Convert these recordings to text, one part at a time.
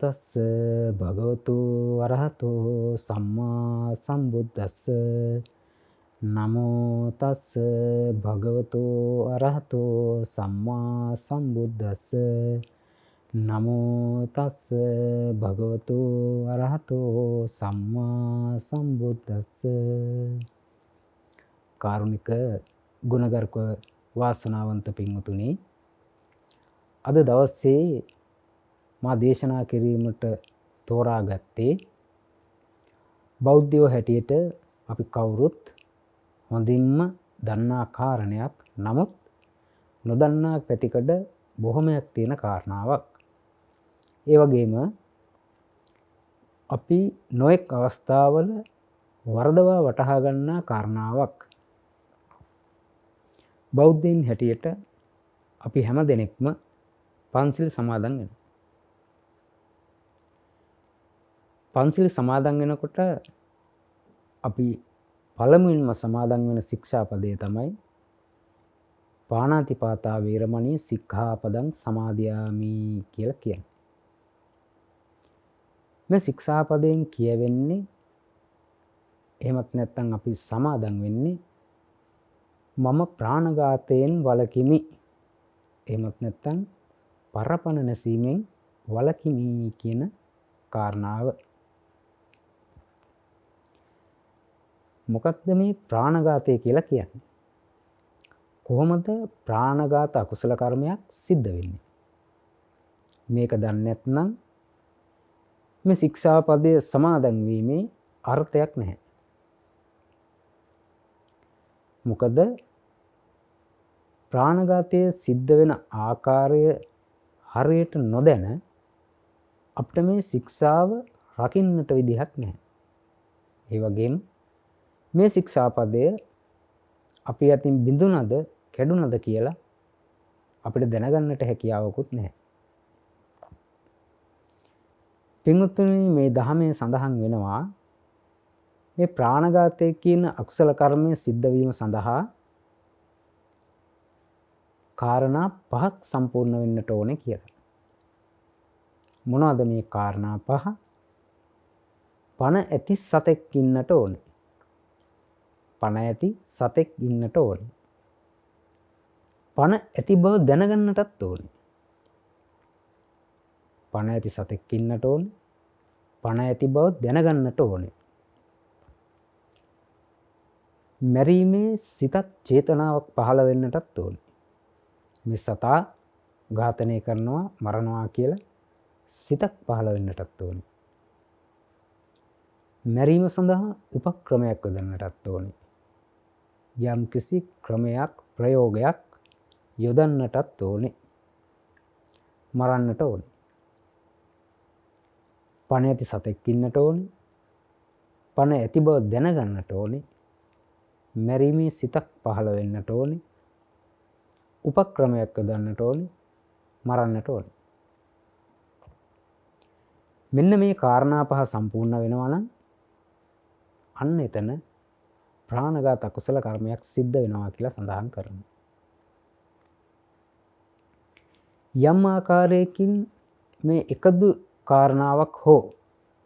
තස්ස භගවතු අරහතෝ සම්මා සම්බුද්දස්ස නමෝ තස්ස භගවතු අරහතෝ සම්මා සම්බුද්දස්ස නමෝ තස්ස භගවතු අරහතෝ සම්මා සම්බුද්දස්ස. කාරුණික ගුණගරුක වාසනාවන්ත පින්වතුනි, අද දවසේ මා දේශනා කිරීමට තෝරාගත්තේ බෞද්ධයෝ හැටියට අපි කවුරුත් හොඳින්ම දන්නා කාරණයක්, නමුත් නොදන්නා පැතිකඩ බොහොමයක් තියෙන කාරණාවක්. ඒ වගේම අපි නොඑක් අවස්ථාවල වරදවා වටහා ගන්නා කාරණාවක්. බෞද්ධයින් හැටියට අපි හැම දෙනෙක්ම පන්සිල් සමාදන් වෙනවා. පන්සිල් සමාදන් වෙනකොට අපි පළමුවෙන්ම සමාදන් වෙන ශික්ෂාපදය තමයි පාණාතිපාතා වේරමණී සික්ඛාපදං සමාදියාමි කියලා කියන්නේ. මේ ශික්ෂාපදයෙන් කියවෙන්නේ, එහෙමත් නැත්නම් අපි සමාදන් වෙන්නේ මම ප්‍රාණඝාතයෙන් වළකිමි, එහෙමත් නැත්නම් පරපණ නැසීමෙන් වළකිමි කියන කාරණාව. මොකක්ද මේ ප්‍රාණඝාතය කියලා කියන්නේ? කොහොමද ප්‍රාණඝාත අකුසල කර්මයක් සිද්ධ වෙන්නේ? මේක දන්නේ නැත්නම් මේ ශික්ෂාපදය සමාදන් වීමේ අර්ථයක් නැහැ. මොකද ප්‍රාණඝාතය සිද්ධ වෙන ආකාරය හරියට නොදැන අපිට මේ ශික්ෂාව රකින්නට විදිහක් නැහැ. ඒ වගේම මේ ශික්ෂාපදය අපි අතින් බිඳුනද කැඩුනද කියලා අපිට දැනගන්නට හැකියාවකුත් නැහැ. පින්වත්නි, මේ ධර්මයේ සඳහන් වෙනවා මේ ප්‍රාණඝාතය කියන අකුසල කර්මය සිද්ධ වීම සඳහා කාරණා 5ක් සම්පූර්ණ වෙන්නට ඕනේ කියලා. මොනවද මේ කාරණා 5? පණ ඇති සතෙක් ඉන්නට ඕනේ. පණ ඇති සතෙක් ඉන්නට ඕනේ. පණ ඇති බව දැනගන්නටත් ඕනේ. පණ ඇති සතෙක් ඉන්නට ඕනේ. පණ ඇති බව දැනගන්නට ඕනේ. මැරීමේ සිතක් චේතනාවක් පහළ වෙන්නටත් ඕනේ. මේ සතා ඝාතනය කරනවා, මරනවා කියලා සිතක් පහළ වෙන්නටත් ඕනේ. මැරීම සඳහා උපක්‍රමයක් යොදන්නටත් ඕනේ. යම් කිසි ක්‍රමයක්, ප්‍රයෝගයක් යොදන්නටත් ඕනේ. මරන්නට ඕනේ. පණ ඇති සතෙක් ඉන්නට ඕනේ. පණ ඇති බව දැනගන්නට ඕනේ. මැරීමේ සිතක් පහළ වෙන්නට ඕනේ. උපක්‍රමයක් යොදන්නට ඕනේ. මරන්නට ඕනේ. මෙන්න මේ කාරණා 5 සම්පූර්ණ වෙනවා නම් අන්න එතන ප්‍රාණඝාත අකුසල කර්මයක් සිද්ධ වෙනවා කියලා සඳහන් කරනවා. යම් ආකාරයකින් මේ එකදු කාරණාවක් හෝ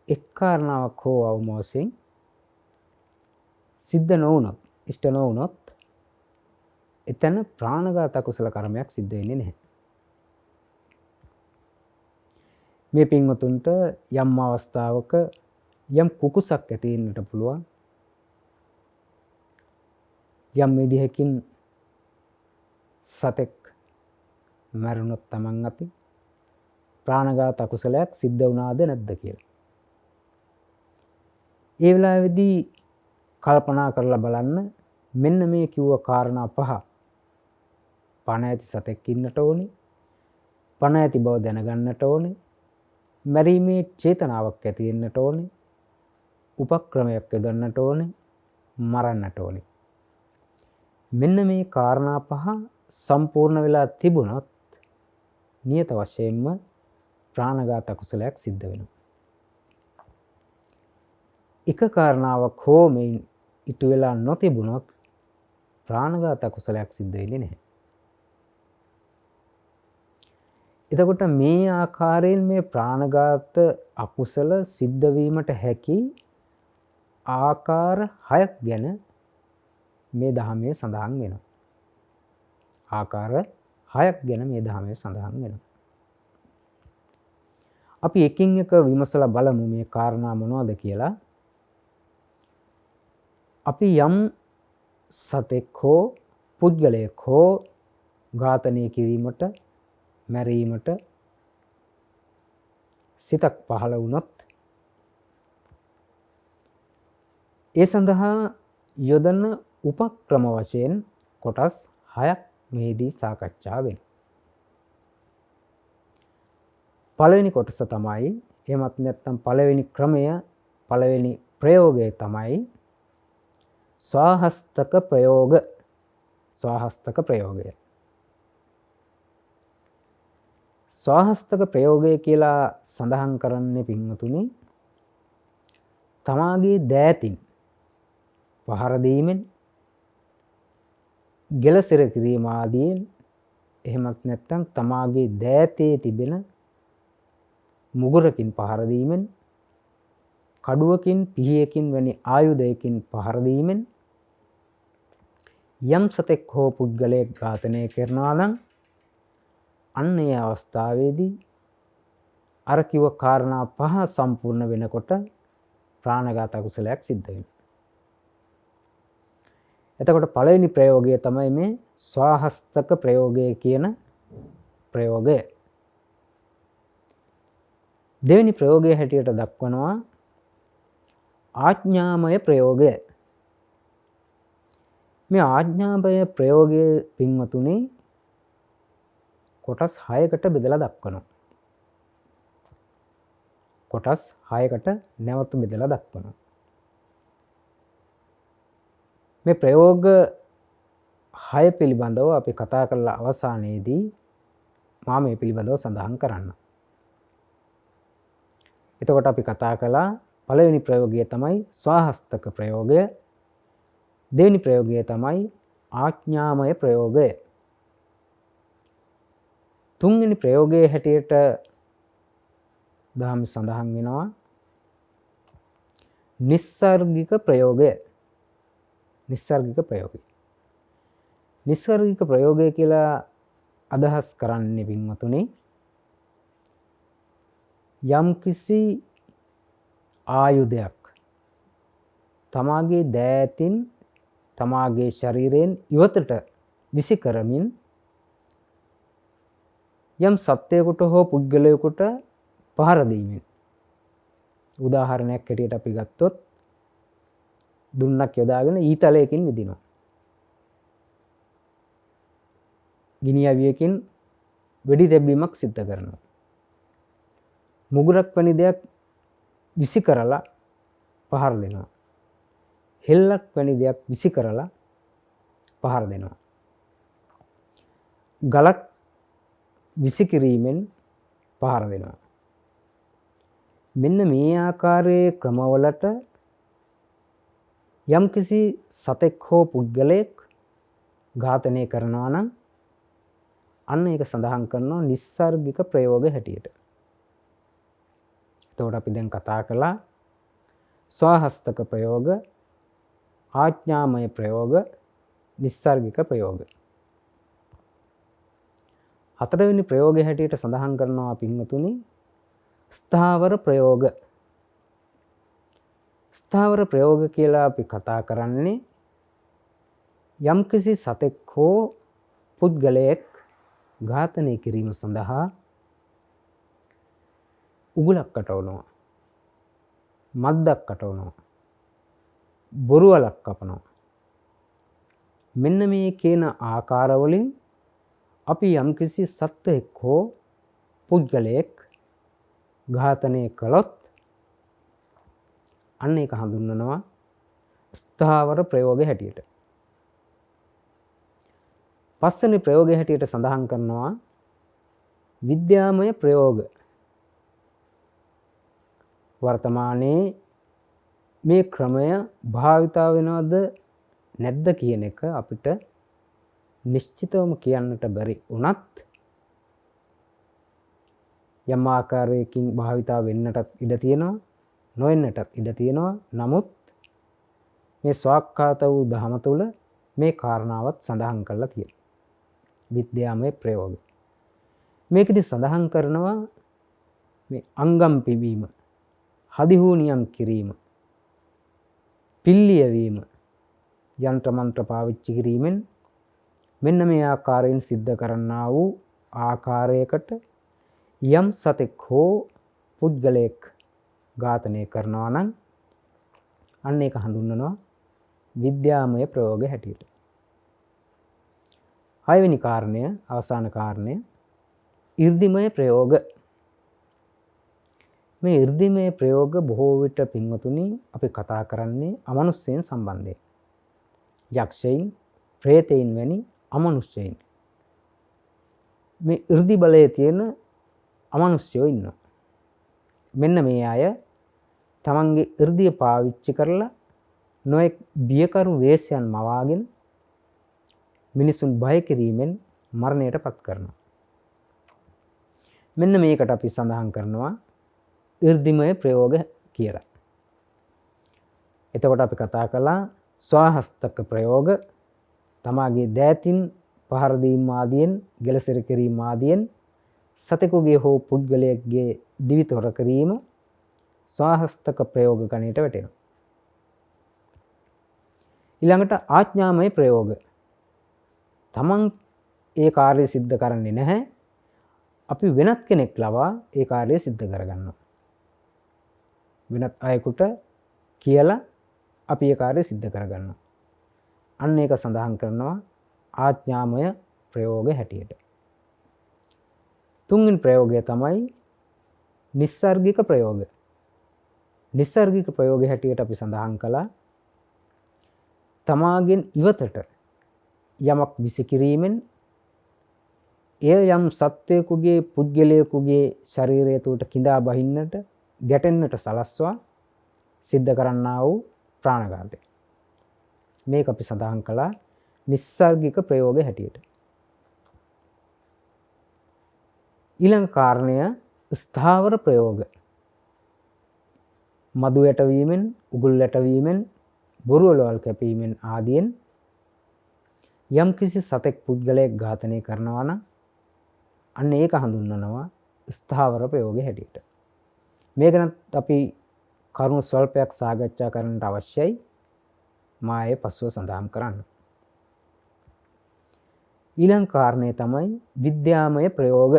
එක් කාරණාවක් හෝ අවම වශයෙන් සිද්ධ නොවුනොත්, ඉෂ්ට නොවුනොත් එතන ප්‍රාණඝාත අකුසල කර්මයක් සිද්ධ වෙන්නේ නැහැ. මේ පින්වතුන්ට යම් අවස්ථාවක යම් කුකුසක් ඇති වෙන්නට පුළුවන්. යම් විදිහකින් සතෙක් මරුණොත් Taman අතින් ප්‍රාණඝාත අකුසලයක් සිද්ධ වුණාද නැද්ද කියලා. ඒ වෙලාවේදී කල්පනා කරලා බලන්න, මෙන්න මේ කිව්ව කාරණා 5. පණ ඇති සතෙක් ඉන්නට ඕනේ. පණ ඇති බව දැනගන්නට ඕනේ. මැරීමේ චේතනාවක් ඇති වෙන්නට ඕනේ. උපක්‍රමයක් යොදන්නට ඕනේ. මරන්නට ඕනේ. මෙන්න මේ කාරණා 5 සම්පූර්ණ වෙලා තිබුණොත් නියත වශයෙන්ම ප්‍රාණඝාත අකුසලයක් සිද්ධ වෙනවා. එක කාරණාවක් හෝ මේ ඉටු වෙලා නොතිබුණොත් ප්‍රාණඝාත අකුසලයක් සිද්ධ වෙන්නේ නැහැ. එතකොට මේ ආකාරයෙන් මේ ප්‍රාණඝාත අකුසල සිද්ධ වීමට හැකි ආකාර 6ක් ගැන මේ ධර්මයේ සඳහන් වෙනවා. ආකාර 6ක් ගැන මේ ධර්මයේ සඳහන් වෙනවා. අපි එකින් එක විමසලා බලමු මේ කාරණා මොනවද කියලා. අපි යම් සතෙක් හෝ පුද්ගලයෙක් හෝ ඝාතනය කිරීමට, මැරීමට සිතක් පහළ වුණොත් ඒ සඳහා යොදන උපක්‍රම වශයෙන් කොටස් 6ක් මෙහිදී සාකච්ඡා වෙනවා. පළවෙනි කොටස තමයි, එහෙමත් නැත්නම් පළවෙනි ක්‍රමය, පළවෙනි ප්‍රයෝගය තමයි ස්වහස්තක ප්‍රයෝග. ස්වහස්තක ප්‍රයෝගය. ස්වහස්තක ප්‍රයෝගය කියලා සඳහන් කරන්නේ පින්වතුනි, තමාගේ දෑතින් පහර දීමෙන්, ගෙලසිර කිරීම ආදීන්, එහෙමත් නැත්නම් තමාගේ දෑතේ තිබෙන මුගුරකින් පහර දීමෙන්, කඩුවකින්, පිහියකින් වැනි ආයුධයකින් පහර දීමෙන් යම් සතෙක් හෝ පුද්ගලයෙක් ඝාතනය කරනවා නම් අන්න ඒ අවස්ථාවේදී අර කිව්ව කාරණා 5 සම්පූර්ණ වෙනකොට ප්‍රාණඝාත අකුසලයක් සිද්ධ වෙනවා. එතකොට පළවෙනි ප්‍රයෝගය තමයි මේ ස්වහස්තක ප්‍රයෝගය කියන ප්‍රයෝගය. දෙවෙනි ප්‍රයෝගය හැටියට දක්වනවා ආඥාමය ප්‍රයෝගය. මේ ආඥාමය ප්‍රයෝගයේ පින්වතුනි කොටස් 6කට බෙදලා දක්වනවා. කොටස් 6කට නැවත බෙදලා දක්වනවා. මේ ප්‍රයෝග 6 පිළිබඳව අපි කතා කරලා අවසානයේදී මා මේ පිළිබඳව සඳහන් කරන්න. එතකොට අපි කතා කළා පළවෙනි ප්‍රයෝගය තමයි ස්වහස්තක ප්‍රයෝගය. දෙවෙනි ප්‍රයෝගය තමයි ආඥාමය ප්‍රයෝගය. තුන්වෙනි ප්‍රයෝගයේ හැටියට දහම සඳහන් වෙනවා නිස්සර්ගික ප්‍රයෝගය. නිස්සර්ගික ප්‍රයෝගය. නිස්සර්ගික ප්‍රයෝගය කියලා අදහස් කරන්නේ පින්වතුනි, යම්කිසි ආයුධයක් තමාගේ දෑතින් තමාගේ ශරීරයෙන් ඉවතට විසි කරමින් යම් සත්වයකට හෝ පුද්ගලයෙකුට පහර දීමෙන්, උදාහරණයක් හැටියට අපි ගත්තොත් දුන්නක් යොදාගෙන ඊතලයකින් විදිනවා, ගිනි අවියකින් වෙඩි තැබීමක් සිද්ධ කරනවා, මුගුරක් වැනි දෙයක් විසි කරලා පහර දෙනවා, හෙල්ලක් වැනි දෙයක් විසි කරලා පහර දෙනවා, ගලක් විසි කිරීමෙන් පහර දෙනවා. මෙන්න මේ ආකාරයේ ක්‍රමවලට යම්කිසි සතෙක් හෝ පුද්ගලයෙක් ඝාතනය කරනවා නම් අන්න ඒක සඳහන් කරනවා නිස්සර්ගික ප්‍රයෝග හැටියට. එතකොට අපි දැන් කතා කළා ස්වහස්තක ප්‍රයෝග, ආඥාමය ප්‍රයෝග, නිස්සර්ගික ප්‍රයෝග. හතරවෙනි ප්‍රයෝගය හැටියට සඳහන් කරනවා පින්වතුනි ස්ථාවර ප්‍රයෝග. ස්ථාවර ප්‍රයෝග කියලා අපි කතා කරන්නේ යම්කිසි සතෙක් හෝ පුද්ගලයෙක් ඝාතනය කිරීම සඳහා උගුලක් කටවනවා, මද්දක් කටවනවා, බොරුවලක් කපනවා. මෙන්න මේ කියන ආකාරවලින් අපි යම්කිසි සත්වයෙක් හෝ පුද්ගලයෙක් ඝාතනය කළොත් අන්න ඒක හඳුන්වනවා ස්ථාවර ප්‍රයෝග හැටියට. පස්වෙනි ප්‍රයෝගය හැටියට සඳහන් කරනවා විද්‍යාමය ප්‍රයෝග. වර්තමානයේ මේ ක්‍රමය භාවිතා වෙනවද නැද්ද කියන එක අපිට නිශ්චිතවම කියන්නට බැරි වුණත් යම් ආකාරයකින් භාවිතා වෙන්නටත් ඉඩ තියෙනවා, නොවෙන්නටත් ඉඩ තියෙනවා. නමුත් මේ ස්වාක්ඛාත වූ දහම තුළ මේ කාරණාවත් සඳහන් කරලා තියෙනවා. විද්‍යාමය ප්‍රයෝග. මේකෙදි සඳහන් කරනවා මේ අංගම් පිබීම, හදිහූනියම් කිරීම, පිල්ලිය වීම, යන්ත්‍ර මන්ත්‍ර පාවිච්චි කිරීමෙන් මෙන්න මේ ආකාරයෙන් සිද්ධ කරන්නා වූ ආකාරයකට යම් සතෙක් හෝ පුද්ගලයෙක් ඝාතනය කරනවා නම් අන්න ඒක හඳුන්වනවා විද්‍යාමය ප්‍රයෝග හැටියට. 6 වෙනි කාරණය, අවසාන කාරණය, 이르දිමය ප්‍රයෝග. මේ 이르දිමය ප්‍රයෝග බොහෝ විට පින්වතුනි අපි කතා කරන්නේ අමනුෂ්‍යයන් සම්බන්ධයෙන්. යක්ෂයින්, ප්‍රේතයින් වැනි අමනුෂ්‍යයින්. මේ 이르දි බලයේ තියෙන අමනුෂ්‍යයෝ ඉන්නවා. මෙන්න මේ අය තමන්ගේ 이르දිය පාවිච්චි කරලා නොයෙක් බියකරු වේශයන් මවාගෙන මිනිසුන් බය කිරීමෙන් මරණයට පත් කරනවා. මෙන්න මේකට අපි සඳහන් කරනවා 이르දිමය ප්‍රයෝග කියලා. එතකොට අපි කතා කළා ස්වහස්තක ප්‍රයෝග, තමාගේ දෑතින් පහර දීම ආදියෙන්, ගැලසිර කිරීම ආදියෙන් සතෙකුගේ හෝ පුද්ගලයෙක්ගේ දිවි තොර කිරීම ස්වහස්තක ප්‍රයෝග ගණයට වැටෙනවා. ඊළඟට ආඥාමය ප්‍රයෝග. තමන් ඒ කාර්යය සිද්ධ කරන්නේ නැහැ. අපි වෙනත් කෙනෙක් ලවා ඒ කාර්යය සිද්ධ කරගන්නවා. වෙනත් අයෙකුට කියලා අපි ඒ කාර්යය සිද්ධ කරගන්නවා. අන්න ඒක සඳහන් කරනවා ආඥාමය ප්‍රයෝග හැටියට. 3 වෙනි ප්‍රයෝගය තමයි නිස්සර්ගික ප්‍රයෝග. නිස්සර්ගික ප්‍රයෝග හැටියට අපි සඳහන් කළා තමාගෙන් ඉවතට යමක් විසිකිරීමෙන් එය යම් සත්වයෙකුගේ, පුද්ගලයෙකුගේ ශරීරය තුළට කිඳා බහින්නට, ගැටෙන්නට සලස්වා සිද්ධ කරන්නා වූ ප්‍රාණඝාතය. මේක අපි සඳහන් කළා නිස්සර්ගික ප්‍රයෝග හැටියට. ඊළඟ කාරණය ස්ථාවර ප්‍රයෝග. මදු යටවීමෙන්, උගුල් යටවීමෙන්, බොරු වලවල් කැපීමෙන් ආදියෙන් යම් කිසි සතෙක් පුද්ගලයෙක් ඝාතනය කරනවා නම් අන්න ඒක හඳුන්වනවා ස්ථාවර ප්‍රයෝග හැටියට. මේ ගැන අපි කරුණු ස්වල්පයක් සාකච්ඡා කරන්නට අවශ්‍යයි. මා ඒ පසුව සඳහන් කරන්න. ඊළඟ කාරණය තමයි විද්‍යාමය ප්‍රයෝග.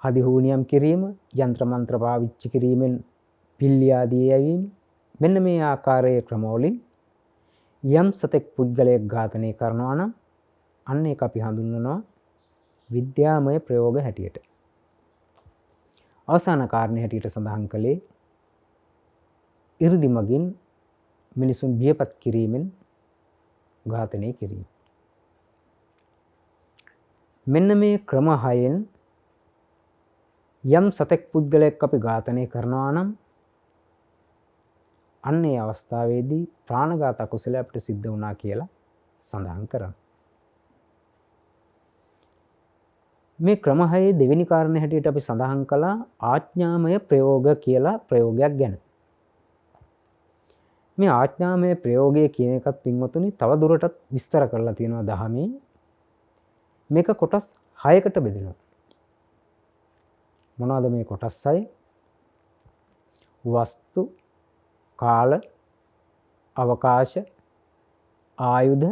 හදිහූනියම් කිරීම, යන්ත්‍ර මන්ත්‍ර පාවිච්චි කිරීමෙන් පිල්ලි ආදී යැවීම, මෙන්න මේ ආකාරයේ ක්‍රමවලින් යම් සතෙක් පුද්ගලයෙක් ඝාතනය කරනවා නම් අන්න ඒක අපි හඳුන්වනවා විද්‍යාමය ප්‍රයෝග හැටියට. අවසාන කාරණය හැටියට සඳහන් කළේ 이르දි මගින් මිනිසුන් බියපත් කිරීමෙන් ඝාතනය කිරීම. මෙන්න මේ ක්‍රම 6න් යම් සතෙක් පුද්ගලයෙක් අපි ඝාතනය කරනවා නම් අන්න ඒ අවස්ථාවේදී ප්‍රාණඝාත අකුසල අපිට සිද්ධ වුණා කියලා සඳහන් කරනවා. මේ ක්‍රම 6 දෙවෙනි කාරණේ හැටියට අපි සඳහන් කළා ආඥාමය ප්‍රයෝග කියලා ප්‍රයෝගයක් ගැන. මේ ආඥාමය ප්‍රයෝගය කියන එකත් පින්වතුනි තව දුරටත් විස්තර කරලා තියෙනවා දහමේ. මේක කොටස් 6කට බෙදෙනවා. මොනවද මේ කොටස් 6? වස්තු, කාල, අවකාශ, ආයුධ,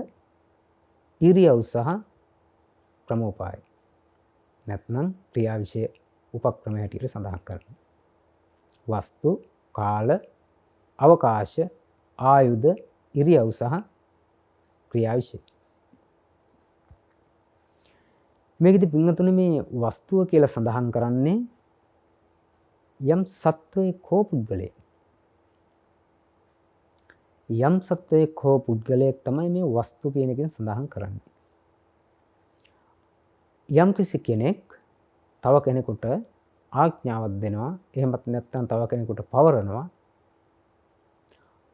ඉරියව් සහ ක්‍රමෝපාය. නැත්නම් ක්‍රියාවිෂය උපක්‍රම හැටියට සඳහන් කරනවා. වස්තු, කාල, අවකාශ, ආයුධ, ඉරියව් සහ ක්‍රියාවිෂය. මේකෙදි පින්වතුනි මේ වස්තුව කියලා සඳහන් කරන්නේ යම් සත්වයක් හෝ පුද්ගලයෙක්. යම් සත්වයක් හෝ පුද්ගලයෙක් තමයි මේ වස්තු කියන එකෙන් සඳහන් කරන්නේ. යම් කිසි කෙනෙක් තව කෙනෙකුට ආඥාවක් දෙනවා, එහෙමත් නැත්නම් තව කෙනෙකුට පවරනවා,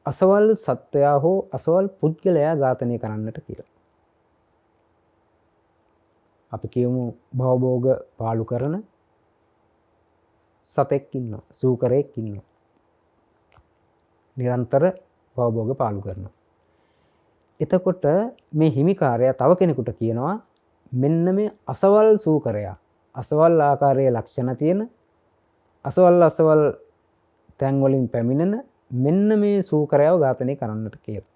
අසවල් සත්වයා හෝ අසවල් පුද්ගලයා ඝාතනය කරන්නට කියලා. අපි කියමු භවභෝග පාලු කරන සතෙක් ඉන්නවා, සූකරයෙක් ඉන්නවා. නිරන්තර භවභෝග පාලු කරනවා. එතකොට මේ හිමිකාරයා තව කෙනෙකුට කියනවා මෙන්න මේ අසවල් සූකරයා, අසවල් ආකාරයේ ලක්ෂණ තියෙන, අසවල් තැන් වලින් පැමිණෙන මෙන්න මේ සූකරයව ඝාතනය කරන්නට කියලා.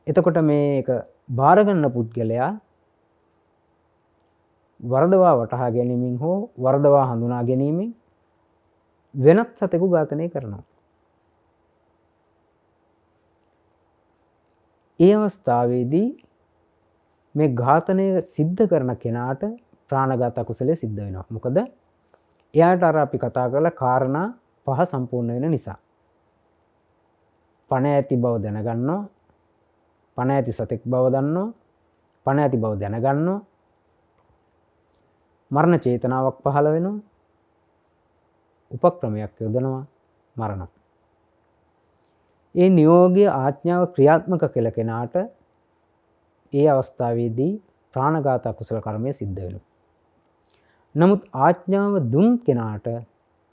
එතකොට මේක බාර ගන්න පුද්ගලයා වරදවා වටහා ගැනීමෙන් හෝ වරදවා හඳුනා ගැනීමෙන් වෙනත් සතෙකු ඝාතනය කරනවා. ඒ අවස්ථාවේදී මේ ඝාතනය සිද්ධ කරන කෙනාට ප්‍රාණඝාත අකුසලයේ සිද්ධ වෙනවා. මොකද එයාට අර අපි කතා කරලා කාරණා 5 සම්පූර්ණ වෙන නිසා. පණ ඇති බව දැනගන්නවා, පණ ඇති සතෙක් බව දන්නවා, පණ ඇති බව දැනගන්නවා, මරණ චේතනාවක් පහළ වෙනවා, උපක්‍රමයක් යොදනවා, මරණය. ඒ නියෝගය ආඥාව ක්‍රියාත්මක කළ කෙනාට ඒ අවස්ථාවේදී ප්‍රාණඝාත අකුසල කර්මය සිද්ධ වෙනවා. නමුත් ආඥාව දුන් කෙනාට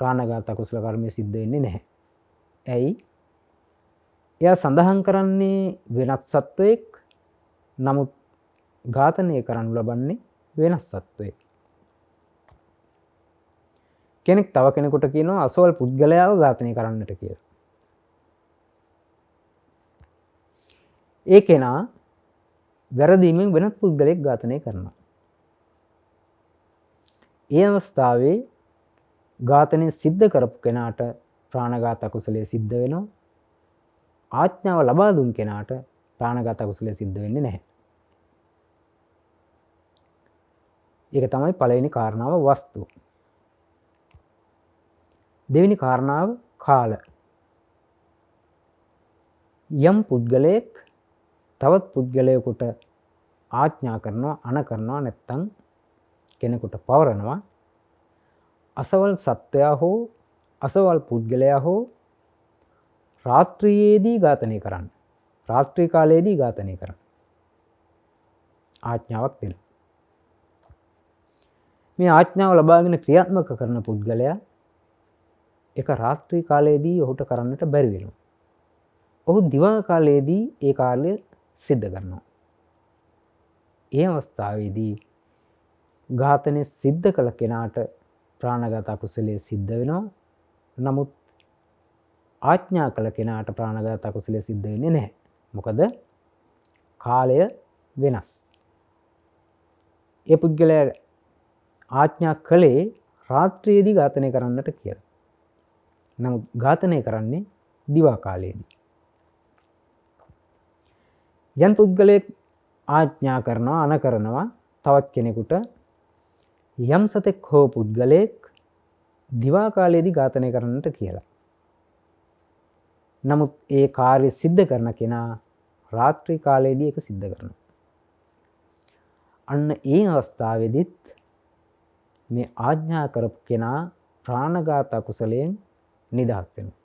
ප්‍රාණඝාත අකුසල කර්මය සිද්ධ වෙන්නේ නැහැ. ඇයි? එයා සඳහන් කරන්නේ වෙනත් සත්වයක්, නමුත් ඝාතනය කරනු ලබන්නේ වෙනස් සත්වයක්. කෙනෙක් තව කෙනෙකුට කියනවා අසවල් පුද්ගලයාව ඝාතනය කරන්නට කියලා. ඒ කෙනා වැරදීමෙන් වෙනත් පුද්ගලයෙක් ඝාතනය කරනවා. ඒ අවස්ථාවේ ඝාතනය සිද්ධ කරපු කෙනාට ප්‍රාණඝාත අකුසලයේ සිද්ධ වෙනවා. ආඥාව ලබා දුන් කෙනාට ප්‍රාණඝාත අකුසලයේ සිද්ධ වෙන්නේ නැහැ. ඒක තමයි පළවෙනි කාරණාව, වස්තු. දෙවෙනි කාරණාව කාල. යම් පුද්ගලයෙක් තවත් පුද්ගලයෙකුට ආඥා කරනවා, අණ කරනවා, නැත්නම් කෙනෙකුට පවරනවා, අසවල් සත්වයා හෝ අසවල් පුද්ගලයා හෝ රාත්‍රියේදී ඝාතනය කරන්න, රාත්‍රී කාලයේදී ඝාතනය කරන්න ආඥාවක් දෙන්න. මේ ආඥාව ලබාගෙන ක්‍රියාත්මක කරන පුද්ගලයා ඒක රාත්‍රී කාලයේදී ඔහුට කරන්නට බැරි වෙනවා. ඔහු දිවා කාලයේදී ඒ කාර්යය සිද්ධ කරනවා. ඒ අවස්ථාවේදී ඝාතනය සිද්ධ කළ කෙනාට ප්‍රාණඝාත අකුසලයේ සිද්ධ වෙනවා. නමුත් ආඥා කළ කෙනාට ප්‍රාණඝාත අකුසලයේ සිද්ධ වෙන්නේ නැහැ. මොකද කාලය වෙනස්. ඒ පුද්ගලයා ආඥා කළේ රාත්‍රියේදී ඝාතනය කරන්නට කියලා. නමුත් ඝාතනය කරන්නේ දිවා කාලයේදී. යම් පුද්ගලයෙක් ආඥා කරනවා, අණ කරනවා තවත් කෙනෙකුට යම් සතෙක් හෝ පුද්ගලයෙක් දිවා කාලයේදී ඝාතනය කරන්නට කියලා. නමුත් ඒ කාර්ය සිද්ධ කරන කෙනා රාත්‍රී කාලයේදී ඒක සිද්ධ කරනවා. අන්න ඒ අවස්ථාවේදීත් මේ ආඥා කරපු කෙනා ප්‍රාණඝාත අකුසලයෙන් නිදහස් වෙනවා.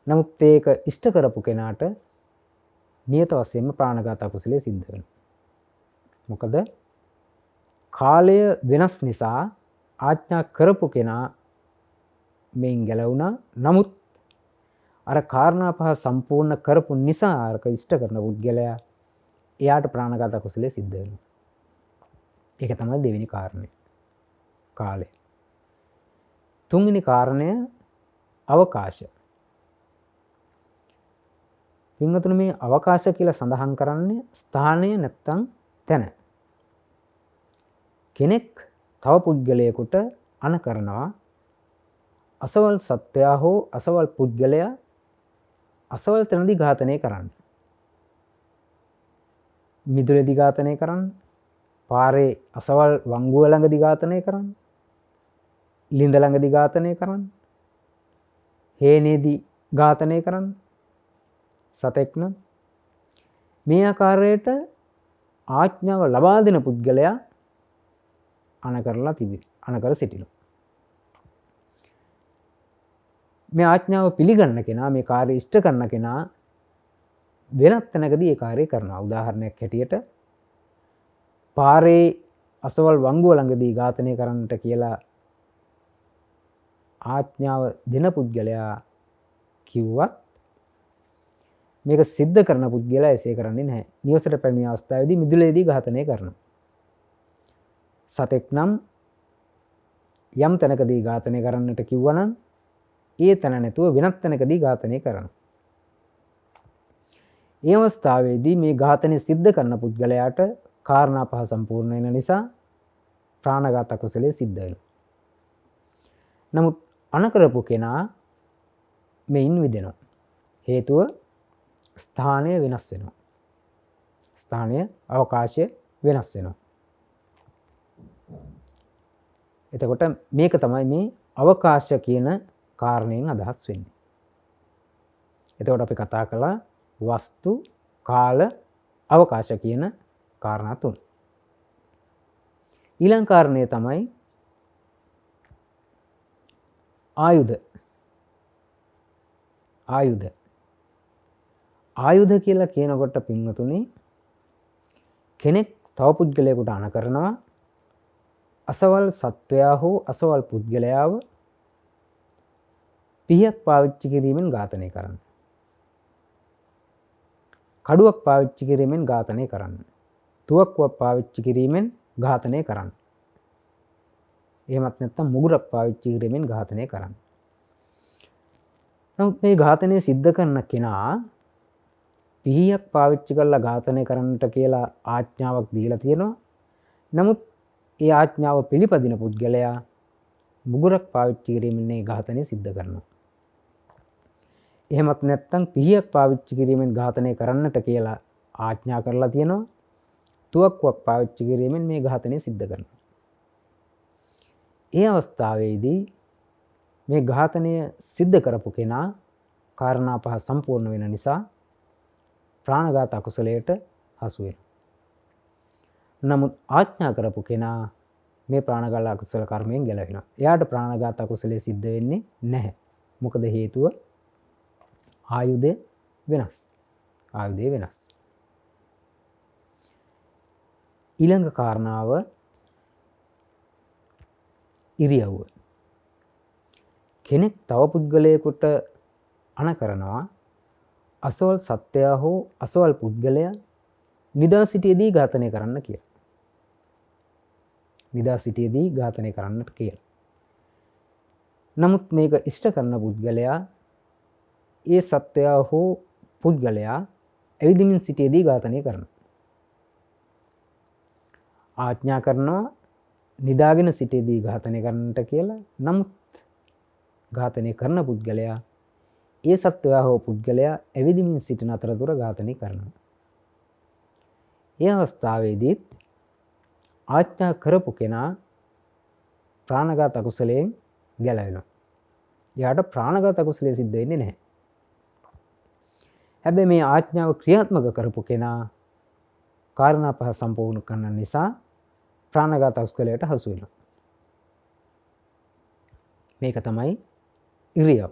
නමුත් ඒක ඉෂ්ට කරපු කෙනාට නියත වශයෙන්ම ප්‍රාණඝාත අකුසලයේ සිද්ධ වෙනවා. මොකද කාලය වෙනස් නිසා ආඥා කරපු කෙනා මේන් ගැලවුණා. නමුත් අර කාරණා 5 සම්පූර්ණ කරපු නිසා අරක ඉෂ්ට කරන පුද්ගලයා එයාට ප්‍රාණඝාත අකුසලයේ සිද්ධ වෙනවා. ඒක තමයි දෙවෙනි කාරණය, කාලය. තුන්වෙනි කාරණය අවකාශ. පින්වතුනි, මේ අවකාශ කියලා සඳහන් කරන්නේ ස්ථානය නැත්තම් තැන. කෙනෙක් තව පුද්ගලයෙකුට අණ කරනවා, අසවල් සත්වයා හෝ අසවල් පුද්ගලයා අසවල් තැනදී ඝාතනය කරන්න. මිදුලේදී ඝාතනය කරන්න, පාරේ අසවල් වංගුව ළඟදී ඝාතනය කරන්න, ලිඳ ළඟදී ඝාතනය කරන්න, හේනේදී ඝාතනය කරන්න. සතෙක් නම් මේ ආකාරයට ආඥාව ලබා දෙන පුද්ගලයා අණ කරලා අණ කර සිටිනවා. මේ ආඥාව පිළිගන්න කෙනා, මේ කාර්යය ඉෂ්ට කරන කෙනා වෙනත් තැනකදී ඒ කාර්යය කරනවා. උදාහරණයක් හැටියට පාරේ අසවල් වංගුව ළඟදී ඝාතනය කරන්නට කියලා ආඥාව දෙන පුද්ගලයා කිව්වත් මේක සිද්ධ කරන පුද්ගලයා එසේ කරන්නේ නැහැ. නිවසට පැමිණි අවස්ථාවේදී මිදුලේදී ඝාතනය කරනවා. සතෙක් නම් යම් තැනකදී ඝාතනය කරන්නට කිව්වනම් ඒ තැන නැතුව වෙනත් තැනකදී ඝාතනය කරනවා. ඒ අවස්ථාවේදී මේ ඝාතනය සිද්ධ කරන පුද්ගලයාට කාරණා පහ සම්පූර්ණ වෙන නිසා ප්‍රාණඝාත අකුසලයේ සිද්ධ වෙනවා. නමුත් අනකරපු කෙනා මෙයින් විදෙනවා. හේතුව ස්ථානය වෙනස් වෙනවා. ස්ථානය අවකාශය වෙනස් වෙනවා. එතකොට මේක තමයි මේ අවකාශ කියන කාරණයෙන් අදහස් වෙන්නේ. එතකොට අපි කතා කළා වස්තු, කාල, අවකාශ කියන කාරණා තුන. ඊළඟ කාරණය තමයි ආයුධ. ආයුධ කියලා කියනකොට පින්වතුනි කෙනෙක් තව පුද්ගලයෙකුට අණ කරනවා අසවල් සත්වයා හෝ අසවල් පුද්ගලයාව පිහියක් පාවිච්චි කිරීමෙන් ඝාතනය කරන්න. කඩුවක් පාවිච්චි කිරීමෙන් ඝාතනය කරන්න. තුවක්කුවක් පාවිච්චි කිරීමෙන් ඝාතනය කරන්න. එහෙමත් නැත්නම් මුගුරක් පාවිච්චි කිරීමෙන් ඝාතනය කරන්න. නමුත් මේ ඝාතනය සිද්ධ කරන කෙනා පිහියක් පාවිච්චි කරලා ඝාතනය කරන්නට කියලා ආඥාවක් දීලා තියෙනවා. නමුත් ඒ ආඥාව පිළිපදින පුද්ගලයා මුගුරක් පාවිච්චි කිරීමෙන් මේ ඝාතනය සිද්ධ කරනවා. එහෙමත් නැත්නම් පිහියක් පාවිච්චි කිරීමෙන් ඝාතනය කරන්නට කියලා ආඥා කරලා තියෙනවා. තුවක්කුවක් පාවිච්චි කිරීමෙන් මේ ඝාතනය සිද්ධ කරනවා. ඒ අවස්ථාවේදී මේ ඝාතනය සිද්ධ කරපු කෙනා කාරණා පහ සම්පූර්ණ වෙන නිසා ප්‍රාණඝාත අකුසලයට හසු වෙනවා. නමුත් ආඥා කරපු කෙනා මේ ප්‍රාණඝාත අකුසල කර්මයෙන් ගැලවෙනවා. එයාට ප්‍රාණඝාත අකුසලයේ සිද්ධ වෙන්නේ නැහැ. මොකද හේතුව ආයුධය වෙනස්. ඊළඟ කාරණාව ඉරියව්ව. කෙනෙක් තව පුද්ගලයෙකුට අණ කරනවා අසවල් සත්වයා හෝ අසවල් පුද්ගලයා නිදා සිටියේදී ඝාතනය කරන්න කියලා. නමුත් මේක ඉෂ්ට කරන පුද්ගලයා ඒ සත්වයා හෝ පුද්ගලයා ඇවිදිමින් සිටියේදී ඝාතනය කරනවා. ආඥා කරනවා නිදාගෙන සිටියේදී ඝාතනය කරන්නට කියලා. නමුත් ඝාතනය කරන පුද්ගලයා ඒ සත්වයා හෝ පුද්ගලයා ඇවිදිමින් සිටින අතරතුර ඝාතනය කරනවා. ඒ අවස්ථාවේදී ආඥා කරපු කෙනා ප්‍රාණඝාත අකුසලයෙන් ගැලවෙනවා. එයාට ප්‍රාණඝාත අකුසලයේ සිද්ධ වෙන්නේ නැහැ. හැබැයි මේ ආඥාව ක්‍රියාත්මක කරපු කෙනා කාරණා පහ සම්පූර්ණ කරන නිසා ප්‍රාණඝාත අකුසලයට හසු වෙනවා. මේක තමයි ඉරියව්ව.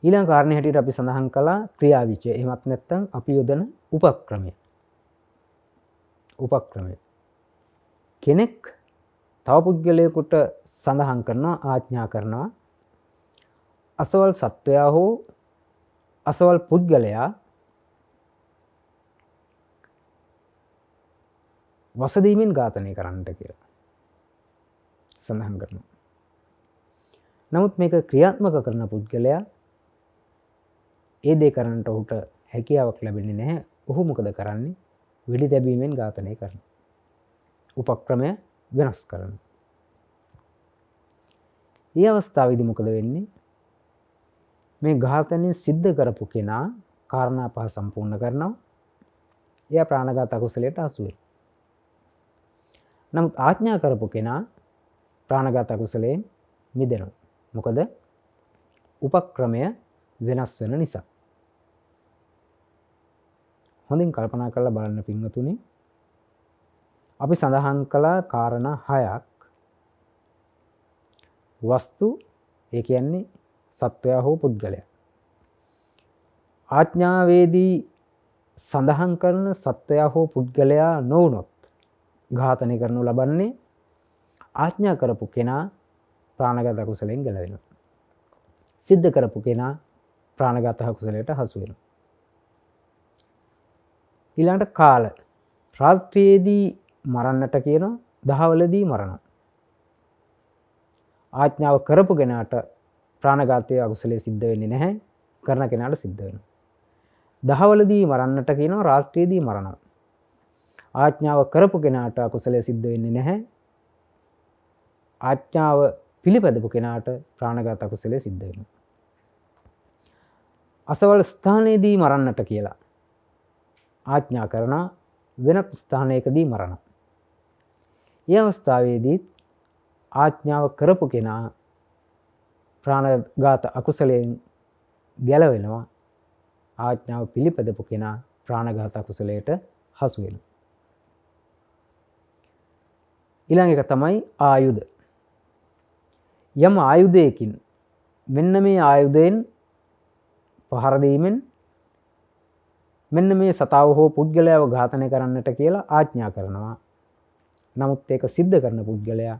ඊළඟ කාරණේ හැටියට අපි සඳහන් කළා ක්‍රියාවිචය. එහෙමත් නැත්නම් අපි යොදන උපක්‍රමය. කෙනෙක් තව පුද්ගලයෙකුට සඳහන් කරනවා ආඥා කරනවා අසවල් සත්වයා හෝ අසවල් පුද්ගලයා වසදීමෙන් ඝාතනය කරන්නට කියලා සඳහන් කරනවා. නමුත් මේක ක්‍රියාත්මක කරන පුද්ගලයා ඒ දේ කරන්නට ඔහුට හැකියාවක් ලැබෙන්නේ නැහැ. ඔහු මොකද කරන්නේ? වෙඩි තැබීමෙන් ඝාතනය කරනවා. උපක්‍රමය වෙනස් කරනවා. මේ අවස්ථාවේදී මොකද වෙන්නේ? මේ ඝාතනය සිද්ධ කරපු කෙනා කාරණා පහ සම්පූර්ණ කරනවා. එයා ප්‍රාණඝාත අකුසලයට හසු වෙනවා. නමුත් ආඥා කරපු කෙනා ප්‍රාණඝාත අකුසලයෙන් මිදෙනවා. මොකද උපක්‍රමය වෙනස් වෙන නිසා. හොඳින් කල්පනා කරලා බලන්න පින්වතුනි. අපි සඳහන් කළා කාරණා 6ක්. වස්තු ඒ කියන්නේ සත්වයා හෝ පුද්ගලයා. ආඥාවේදී සඳහන් කරන සත්වයා හෝ පුද්ගලයා නොවුනොත් ඝාතනය කරනු ලබන්නේ ආඥා කරපු කෙනා ප්‍රාණඝාත අකුසලයෙන් ගැලවෙනවා. සිද්ධ කරපු කෙනා ප්‍රාණඝාත අකුසලයට හසු වෙනවා. ඊළඟට කාල රාත්‍රියේදී මරන්නට කියනවා, දහවලදී මරනවා. ආඥාව කරපු කෙනාට ප්‍රාණඝාතයේ අකුසලයේ සිද්ධ වෙන්නේ නැහැ, කරන කෙනාට සිද්ධ වෙනවා. දහවලදී මරන්නට කියනවා, රාත්‍රියේදී මරනවා. ආඥාව කරපු කෙනාට අකුසලයේ සිද්ධ වෙන්නේ නැහැ. ආඥාව පිළිපදපු කෙනාට ප්‍රාණඝාත අකුසලයේ සිද්ධ වෙනවා. අසවල් ස්ථානයේදී මරන්නට කියලා ආඥා කරන වෙනත් ස්ථානයකදී මරනවා. මේ අවස්ථාවේදී ආඥාව කරපු කෙනා ප්‍රාණඝාත අකුසලයෙන් ගැලවෙනවා. ආඥාව පිළිපදපු කෙනා ප්‍රාණඝාත අකුසලයට හසු වෙනවා. ඊළඟ එක තමයි ආයුධ. යම් ආයුධයකින් මෙන්න මේ ආයුධයෙන් පහර දීමෙන් මෙන්න මේ සතාව හෝ පුද්ගලයාව ඝාතනය කරන්නට කියලා ආඥා කරනවා. නමුත් ඒක සිද්ධ කරන පුද්ගලයා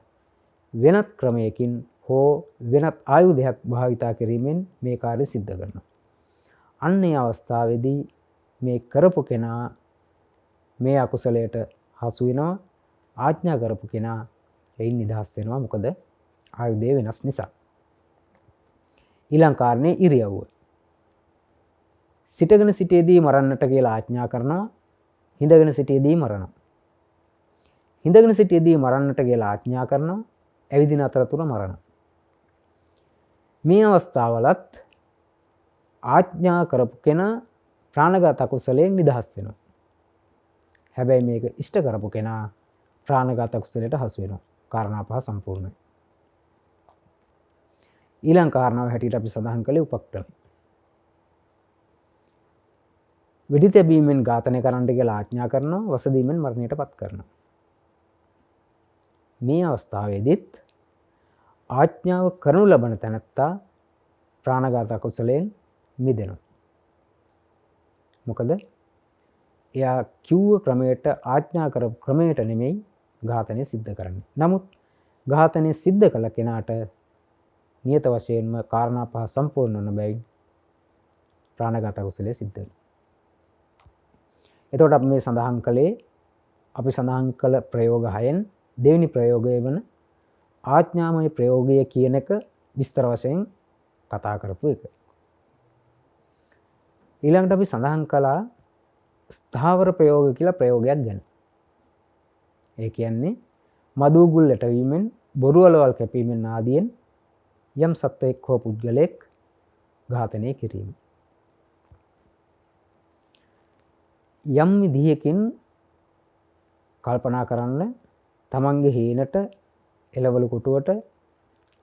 වෙනත් ක්‍රමයකින් හෝ වෙනත් ආයුධයක් භාවිතා කිරීමෙන් මේ කාර්ය සිද්ධ කරනවා. අන්නේ අවස්ථාවේදී මේ කරපු කෙනා මේ අකුසලයට හසු වෙනවා. ආඥා කරපු කෙනා එයින් නිදහස් වෙනවා. මොකද ආයුධය වෙනස් නිසා. ඊළඟ කාරණේ ඉරියව්ව. සිටගෙන සිටියේදී මරන්නට කියලා ආඥා කරනවා. හිඳගෙන සිටියේදී මරනවා. හිඳගෙන සිටියේදී මරන්නට කියලා ආඥා කරනවා. ඇවිදින අතරතුර මරනවා. මේ අවස්ථාවලත් ආඥා කරපු කෙනා ප්‍රාණඝාත අකුසලයෙන් නිදහස් වෙනවා. හැබැයි මේක ඉෂ්ට කරපු කෙනා ප්‍රාණඝාත අකුසලයට හසු වෙනවා. කාරණා පහ සම්පූර්ණයි. ඊළඟ කාරණාව හැටියට අපි සඳහන් කළේ උපක්‍රම. වෙඩි තැබීමෙන් ඝාතනය කරන්නට කියලා ආඥා කරනවා. වසදීමෙන් මරණයටපත් කරනවා. මේ අවස්ථාවේදීත් ආඥාව කරනු ලබන තැනැත්තා ප්‍රාණඝාත අකුසලයෙන් මිදෙනවා. මොකද එයා කිව්ව ක්‍රමයට ආඥා කරපු ක්‍රමයට නෙමෙයි ඝාතනය සිද්ධ කරන්නේ. නමුත් ඝාතනය සිද්ධ කළ කෙනාට නියත වශයෙන්ම කාරණා පහ සම්පූර්ණ වන බැවින් ප්‍රාණඝාත අකුසලයේ සිද්ධ වෙනවා. එතකොට අපි මේ සඳහන් කළේ අපි සඳහන් කළ ප්‍රයෝග 6න් දෙවෙනි ප්‍රයෝගය වන ආඥාමය ප්‍රයෝගය කියන එක විස්තර වශයෙන් කතා කරපු එක. ඊළඟට අපි සඳහන් කළා ස්ථාවර ප්‍රයෝග කියලා ප්‍රයෝගයක් ගැන. ඒ කියන්නේ මදුගුල් ලැටවීමෙන්, බොරු වලවල් කැපීමෙන් ආදියෙන් යම් සත්වයෙක් හෝ පුද්ගලයෙක් ඝාතනය කිරීම. යම් විදිහකින් කල්පනා කරන්න තමන්ගේ හේනට, එළවලු කොටුවට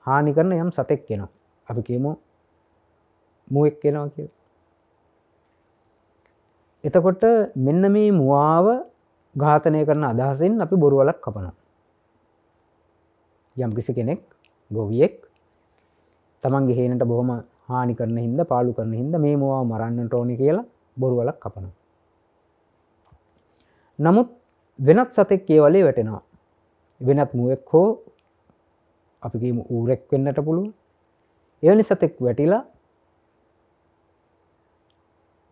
හානි කරන යම් සතෙක් එනවා. අපි කියමු මුවෙක් එනවා කියලා. එතකොට මෙන්න මේ මුවාව ඝාතනය කරන අදහසින් අපි බොරු වලක් කපනවා. යම් කිසි කෙනෙක් ගොවියෙක් තමන්ගේ හේනට බොහොම හානි කරන හින්දා, පාළු කරන හින්දා මේ මුවාව මරන්නට ඕනේ කියලා බොරු වලක් කපනවා. නමුත් වෙනත් සතෙක් ඒ වලේ වැටෙනවා. වෙනත් මුවෙක් හෝ අපි කියමු ඌරෙක් වෙන්නට පුළුවන්. එවැනි සතෙක් වැටිලා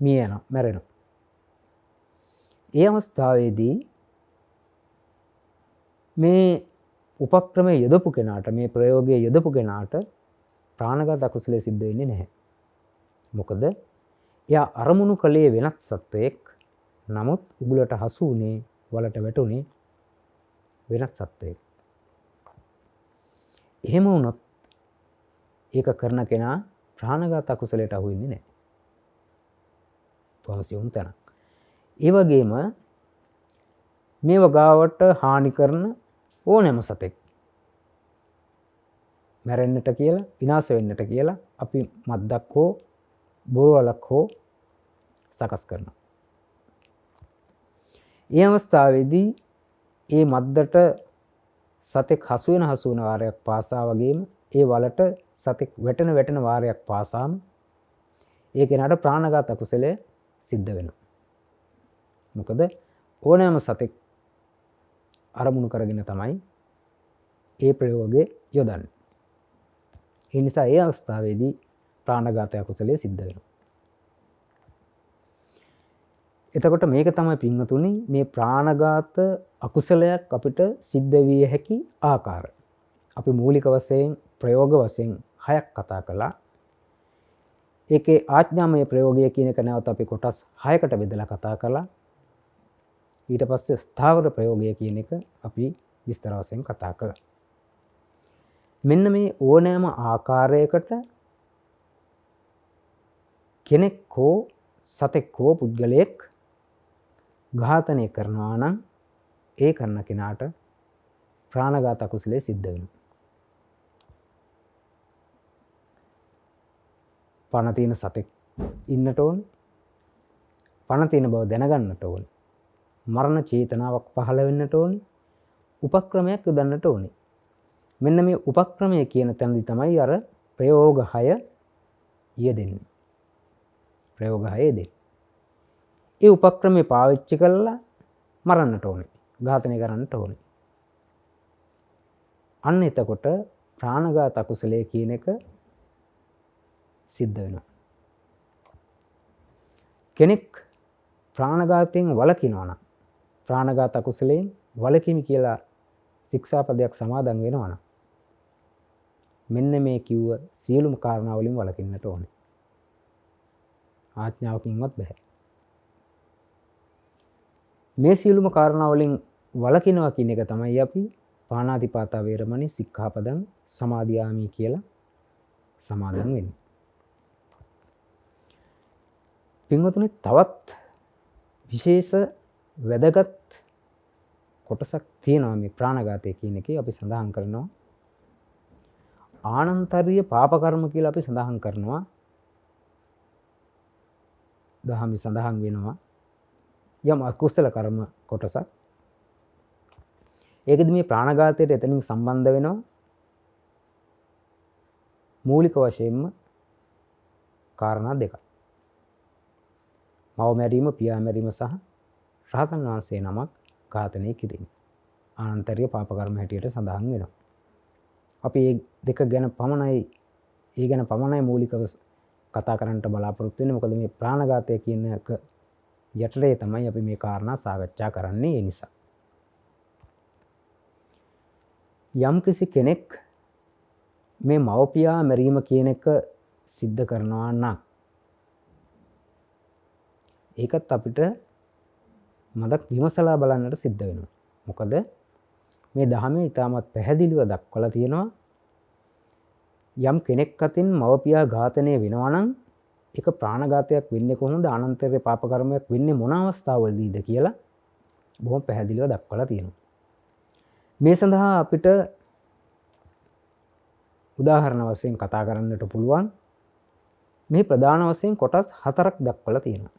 මිය යනවා, මැරෙනවා. ඒ අවස්ථාවේදී මේ උපක්‍රමයේ යොදපු කෙනාට, මේ ප්‍රයෝගයේ යොදපු කෙනාට ප්‍රාණඝාත අකුසලයේ සිද්ධ වෙන්නේ නැහැ. මොකද එයා අරමුණු කලේ වෙනත් සත්වයෙක්, නමුත් උගලට හසු වුණේ, වලට වැටුනේ වෙනත් සත්වයෙක්. එහෙම වුණොත් ඒක කරන කෙනා ප්‍රාණඝාත අකුසලයට අහු වෙන්නේ නැහැ. වාසියුම් තැන. ඒ වගේම මේ වගාවට හානි කරන ඕනෑම සතෙක් මැරෙන්නට කියලා, විනාශ වෙන්නට කියලා අපි මද්දක් හෝ බොරු වලක් හෝ සකස් කරනවා. ඒ අවස්ථාවේදී ඒ මද්දට සතෙක් හසු වෙන වාරයක් පාසා වගේම ඒ වලට සතෙක් වැටෙන වාරයක් පාසාම ඒ කෙනාට ප්‍රාණඝාත අකුසලය සිද්ධ වෙනවා. මොකද ඕනෑම සතෙක් අරමුණු කරගෙන තමයි ඒ ප්‍රයෝගය යොදන්නේ. ඒ නිසා ඒ අවස්ථාවේදී ප්‍රාණඝාත අකුසලයේ සිද්ධ වෙනවා. එතකොට මේක තමයි පින්වතුනි මේ ප්‍රාණඝාත අකුසලයක් අපිට සිද්ධ විය හැකි ආකාර. අපි මූලික වශයෙන් ප්‍රයෝග වශයෙන් 6ක් කතා කළා. ඒකේ ආඥාමය ප්‍රයෝගය කියන එක නැවත අපි කොටස් 6කට බෙදලා කතා කළා. ඊට පස්සේ ස්ථාවර ප්‍රයෝගය කියන එක අපි විස්තර වශයෙන් කතා කළා. මෙන්න මේ ඕනෑම ආකාරයකට කෙනෙක් හෝ සතෙක් හෝ පුද්ගලයෙක් ඝාතනය කරනවා නම් ඒ කරන කෙනාට ප්‍රාණඝාත අකුසලයේ සිද්ධ වෙනවා. පණ තියෙන සතෙක් ඉන්නට ඕන. පණ තියෙන බව දැනගන්නට ඕන. මරණ චේතනාවක් පහළ වෙන්නට ඕන. උපක්‍රමයක් යොදන්නට ඕනේ. මෙන්න මේ උපක්‍රමය කියන තැනදී තමයි අර ප්‍රයෝග 6 යෙදෙන්නේ. ප්‍රයෝග 6 යෙදෙන්නේ. ඒ උපක්‍රමය පාවිච්චි කරලා මරන්නට ඕනේ. ඝාතනය කරන්නට ඕනේ. අන්න එතකොට ප්‍රාණඝාත අකුසලයේ කියන එක සිද්ධ වෙනවා. කෙනෙක් ප්‍රාණඝාතයෙන් වළකිනවා නම් ප්‍රාණඝාත අකුසලයෙන් වළකිමි කියලා ශික්ෂාපදයක් සමාදන් වෙනවා නම් මෙන්න මේ කිව්ව සියලුම කාරණා වලින් වළකින්නට ඕනේ. ආඥාවකින්වත් බෑ. මේ සියලුම කාරණා වලින් වළකිනවා කියන එක තමයි අපි පාණාතිපාතා වේරමණී සික්ඛාපදං සමාදියාමි කියලා සමාදන් වෙන්නේ. පින්වතුනි තවත් විශේෂ වැදගත් කොටසක් තියෙනවා මේ ප්‍රාණඝාතය කියන එකේ අපි සඳහන් කරනවා ආනන්තරීය පාප කර්ම කියලා අපි සඳහන් කරනවා. දහමි සඳහන් වෙනවා යම් අකුසල කර්ම කොටසක්. ඒකෙදි මේ ප්‍රාණඝාතයට එතනින් සම්බන්ධ වෙනවා මූලික වශයෙන්ම කාරණා දෙකක්. මව මැරීම, පියා මැරීම සහ රහතන් වහන්සේ නමක් ඝාතනය කිරීම. ආනන්තරීය පාප කර්ම හැටියට සඳහන් වෙනවා. අපි මේ දෙක ගැන පමණයි මූලිකව කතා කරන්නට බලාපොරොත්තු වෙන්නේ. මොකද මේ ප්‍රාණඝාතය කියන එක යටතේ තමයි අපි මේ කාරණා සාකච්ඡා කරන්නේ. ඒ නිසා යම්කිසි කෙනෙක් මේ මව්පියා මැරීම කියන එක සිද්ධ කරනවා නම් ඒකත් අපිට මදක් විමසලා බලන්නට සිද්ධ වෙනවා. මොකද මේ ධර්මයේ ඉතාමත් පැහැදිලිව දක්වලා තියෙනවා යම් කෙනෙක් අතින් මව්පියා ඝාතනය වෙනවා නම් ඒක ප්‍රාණඝාතයක් වෙන්නේ කොහොමද? අනන්තරීය පාප කර්මයක් වෙන්නේ මොන අවස්ථාවවලදීද කියලා බොහොම පැහැදිලිව දක්වලා තියෙනවා. මේ සඳහා අපිට උදාහරණ වශයෙන් කතා කරන්නට පුළුවන් මේ ප්‍රධාන වශයෙන් කොටස් 4ක් දක්වලා තියෙනවා.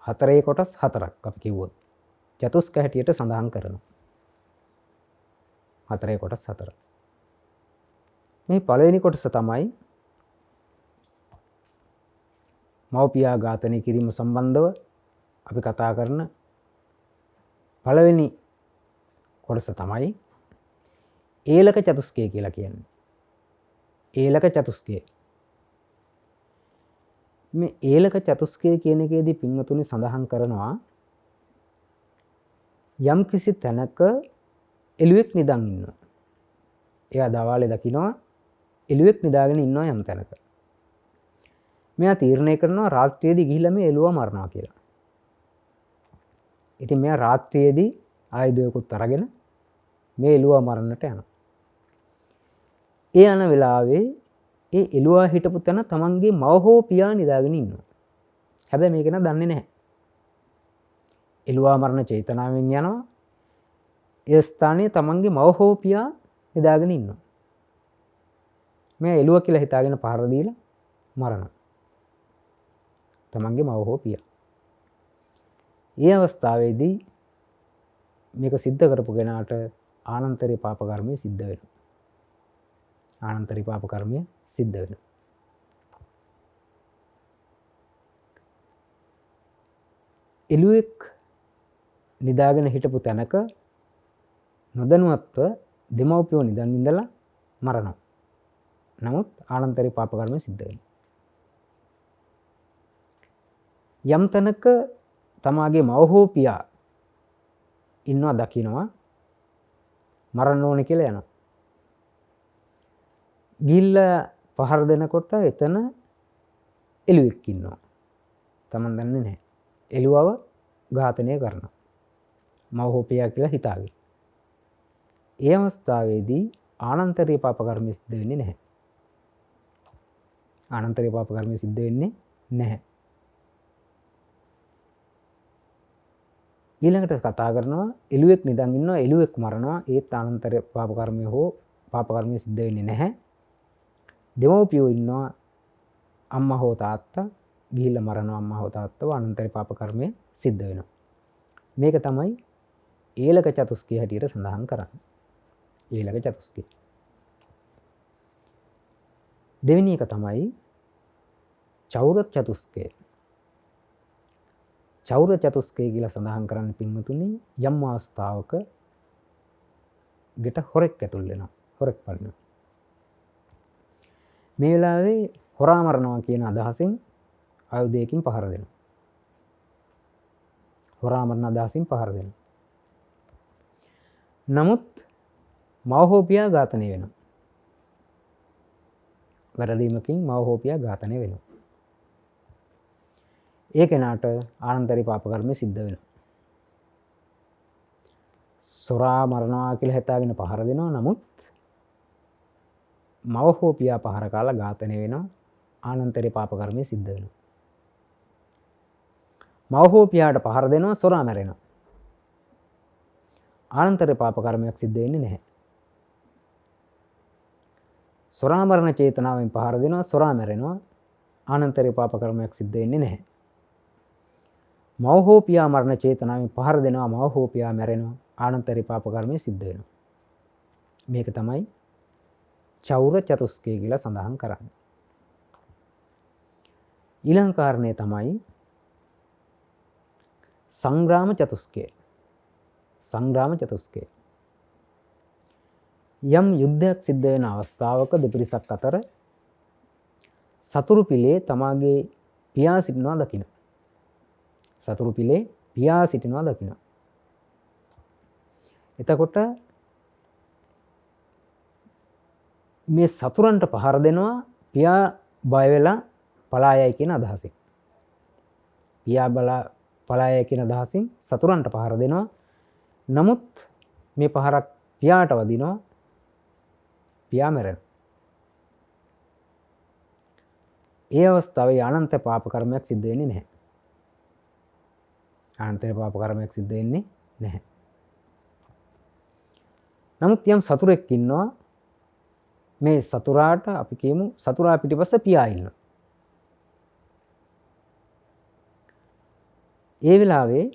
4 කොටස් 4ක් අපි කිව්වොත් චතුස්ක හැටියට සඳහන් කරනවා. 4 කොටස් 4. මේ පළවෙනි කොටස තමයි මව්පියා ඝාතනය කිරීම සම්බන්ධව අපි කතා කරන පළවෙනි කොටස තමයි ඒලක චතුස්කය කියලා කියන්නේ. ඒලක චතුස්කය. මේ ඒලක චතුස්කය කියන එකේදී පින්වතුනි සඳහන් කරනවා යම් කිසි තැනක එළුවෙක් නිදන් ඉන්නවා. එයා දවාලේ දකිනවා එළුවෙක් නිදාගෙන ඉන්නවා යම් තැනක. මෙයා තීරණය කරනවා රාත්‍රියේදී ගිහිල්ලා මේ එළුවා මරනවා කියලා. ඉතින් මෙයා රාත්‍රියේදී ආයුධයකුත් අරගෙන මේ එළුවා මරන්නට යනවා. ඒ යන වෙලාවේ ඒ එළුවා හිටපු තැන තමන්ගේ මව හෝ පියා නිදාගෙන ඉන්නවා. හැබැයි මේක න දන්නේ නැහැ. එළුවා මරණ චේතනාවෙන් යනවා. ඒ ස්ථානයේ තමන්ගේ මව හෝ පියා නිදාගෙන ඉන්නවා. මෙයා එළුවා කියලා හිතාගෙන පහර දීලා මරනවා. තමන්ගේ මව හෝ පියා. ඒ අවස්ථාවේදී මේක සිද්ධ කරපු කෙනාට ආනන්තරීය පාප කර්මය සිද්ධ වෙනවා. ආනන්තරීය පාප කර්මය සිද්ධ වෙනවා. එළුවෙක් නිදාගෙන හිටපු තැනක නොදැනුවත්ව දෙමව්පියෝ නිදන් ඉඳලා මරනවා. නමුත් ආනන්තරික පාප කර්මය සිද්ධ වෙනවා. යම් තැනක තමාගේ මව හෝ පියා ඉන්නවා දකිනවා මරන්න ඕනේ කියලා යනවා. ගිහිල්ලා පහර දෙනකොට එතන එළුවෙක් ඉන්නවා. Taman දන්නේ නැහැ. එළුවව ඝාතනය කරනවා. මව හෝ පියා කියලා හිතාගෙන. ඒ අවස්ථාවේදී ආනන්තරීය පාප කර්ම සිද්ධ වෙන්නේ නැහැ. ආනන්තරීය පාප කර්ම සිද්ධ වෙන්නේ නැහැ. ඊළඟට කතා කරනවා එළුවෙක් නිදන් ඉන්නවා එළුවෙක් මරනවා ඒත් ආනන්තරීය පාප කර්මය හෝ පාප කර්මය සිද්ධ වෙන්නේ නැහැ. දෙමව්පියෝ ඉන්නවා අම්මා හෝ තාත්තා ගිහිල්ලා මරනවා අම්මා හෝ තාත්තව ආනන්තරීය පාප කර්මය සිද්ධ වෙනවා. මේක තමයි ඒලක චතුස්කය හැටියට සඳහන් කරන්නේ. ඒලක චතුස්කය. දෙවෙනි එක තමයි චෞර චතුස්කය. චෞර චතුස්කය කියලා සඳහන් කරන්නේ පින්වතුනි යම් අවස්ථාවක ගෙට හොරෙක් ඇතුල් වෙනවා. හොරෙක් පනිනවා. මේ වෙලාවේ හොරා මරනවා කියන අදහසින් ආයුධයකින් පහර දෙනවා. හොරා මරන අදහසින් පහර දෙනවා. නමුත් මව හෝ පියා ඝාතනය වෙනවා. වැරදීමකින් මව හෝ පියා ඝාතනය වෙනවා. ඒ කෙනාට ආනන්තරීය පාප කර්මය සිද්ධ වෙනවා. සොරා මරනවා කියලා හිතාගෙන පහර දෙනවා. නමුත් මව හෝ පියා පහර කාලා ඝාතනය වෙනවා. ආනන්තරීය පාප කර්මය සිද්ධ වෙනවා. මව හෝ පියාට පහර දෙනවා සොරා මැරෙනවා. ආනන්තරීය පාප කර්මයක් සිද්ධ වෙන්නේ නැහැ. සොරා මරණ චේතනාවෙන් පහර දෙනවා සොරා මැරෙනවා. ආනන්තරීය පාප කර්මයක් සිද්ධ වෙන්නේ නැහැ. මව හෝ පියා මරණ චේතනාවෙන් පහර දෙනවා මව හෝ පියා මැරෙනවා. ආනන්තරීය පාප කර්මය සිද්ධ වෙනවා. මේක තමයි චෞර චතුස්කය කියලා සඳහන් කරන්නේ. ඊළඟ කාරණය තමයි සංග්‍රාම චතුස්කය. සංග්‍රාම චතුස්කය. යම් යුද්ධයක් සිද්ධ වෙන අවස්ථාවක දෙපිරිසක් අතර සතුරු පිලේ තමාගේ පියා සිටිනවා දකින්න. සතුරු පිලේ පියා සිටිනවා දකින්න. එතකොට මේ සතුරන්ට පහර දෙනවා පියා බය වෙලා පලා යයි කියන අදහසින්. පියා පලා යයි කියන අදහසින් සතුරන්ට පහර දෙනවා. නමුත් මේ පහරක් පියාට වදිනවා. පියා මැරෙනවා. ඒ අවස්ථාවේ අනන්ත පාප කර්මයක් සිද්ධ වෙන්නේ නැහැ. අනන්ත පාප කර්මයක් සිද්ධ වෙන්නේ නැහැ. නමුත් යම් සතුරෙක් ඉන්නවා මේ සතුරාට අපි කියමු සතුරා පිටිපස්ස පියා ඉන්නවා. ඒ වෙලාවේ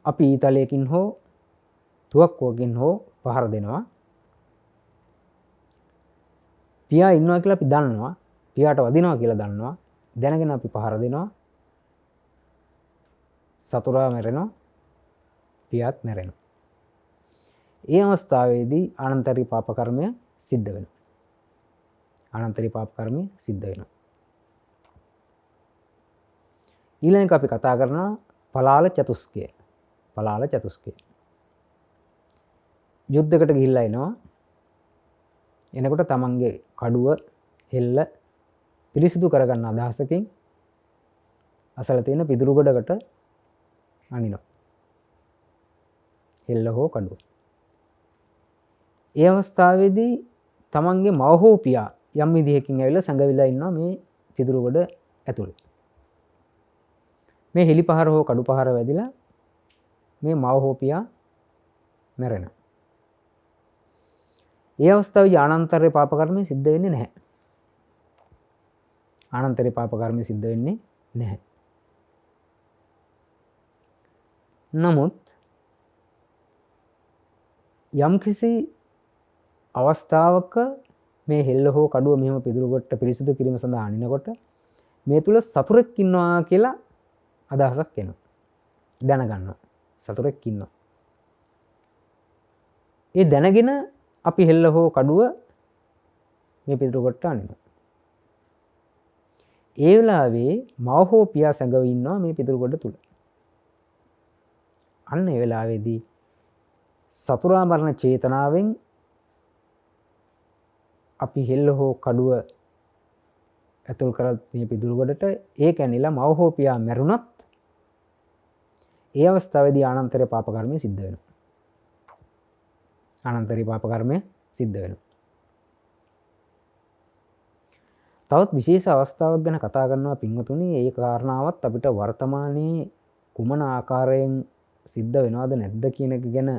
අපි ඊතලයකින් හෝ තුවක්කුවකින් හෝ පහර දෙනවා. පියා ඉන්නවා කියලා අපි දන්නවා. පියාට වදිනවා කියලා දන්නවා. දැනගෙන අපි පහර දෙනවා. සතුරා මැරෙනවා. පියාත් මැරෙනවා. ඒ අවස්ථාවේදී ආනන්තරීය පාප කර්මය සිද්ධ වෙනවා. ආනන්තරීය පාප කර්මය සිද්ධ වෙනවා. ඊළඟට අපි කතා කරනවා පලාල චතුස්කය. පලාල චතුස්කය. යුද්ධයකට ගිහිල්ලා එනවා. එනකොට තමන්ගේ කඩුව හෙල්ල පිරිසිදු කරගන්න අදහසකින් අසල තියෙන පිදුරු ගොඩකට අනිනවා. හෙල්ල හෝ කඩුව. ඒ අවස්ථාවේදී තමන්ගේ මව හෝ පියා යම් විදිහකින් ඇවිල්ලා සංගවිලා ඉන්නවා මේ පිදුරු ගොඩ ඇතුළේ. මේ හෙලි පහර හෝ කඩු පහර වැදිලා මේ මව හෝ පියා මැරෙනවා. ඒ අවස්ථාවේ ආනන්තරීය පාප කර්මය සිද්ධ වෙන්නේ නැහැ. ආනන්තරීය පාප කර්මය සිද්ධ වෙන්නේ නැහැ. නමුත් යම්කිසි අවස්ථාවක මේ හෙල්ල හෝ කඩුව මෙහෙම පිදුරු ගොට්ට පිරිසිදු කිරීම සඳහා අනිනකොට මේ තුල සතුරෙක් ඉන්නවා කියලා අදහසක් එනවා. දැනගන්නවා. සතුරෙක් ඉන්නවා. ඒ දැනගෙන අපි හෙල්ල හෝ කඩුව මේ පිටුරු කොටට අනිනවා. ඒ වෙලාවේ මව හෝ පියා සැඟව ඉන්නවා මේ පිටුරු කොට තුල. අන්න ඒ වෙලාවේදී සතුරා මරණ චේතනාවෙන් අපි හෙල්ල හෝ කඩුව ඇතුල් කරත් මේ පිටුරු කොටට ඒ කැනිලා මව හෝ පියා මැරුණත් ඒ අවස්ථාවේදී ආනන්තර පාප කර්මය සිද්ධ වෙනවා. ආනන්තරී පාප කර්මය සිද්ධ වෙනවා. තවත් විශේෂ අවස්ථාවක් ගැන කතා කරනවා පින්වතුනි. ඒ කාරණාවත් අපිට වර්තමානයේ කුමන ආකාරයෙන් සිද්ධ වෙනවද නැද්ද කියන එක ගැන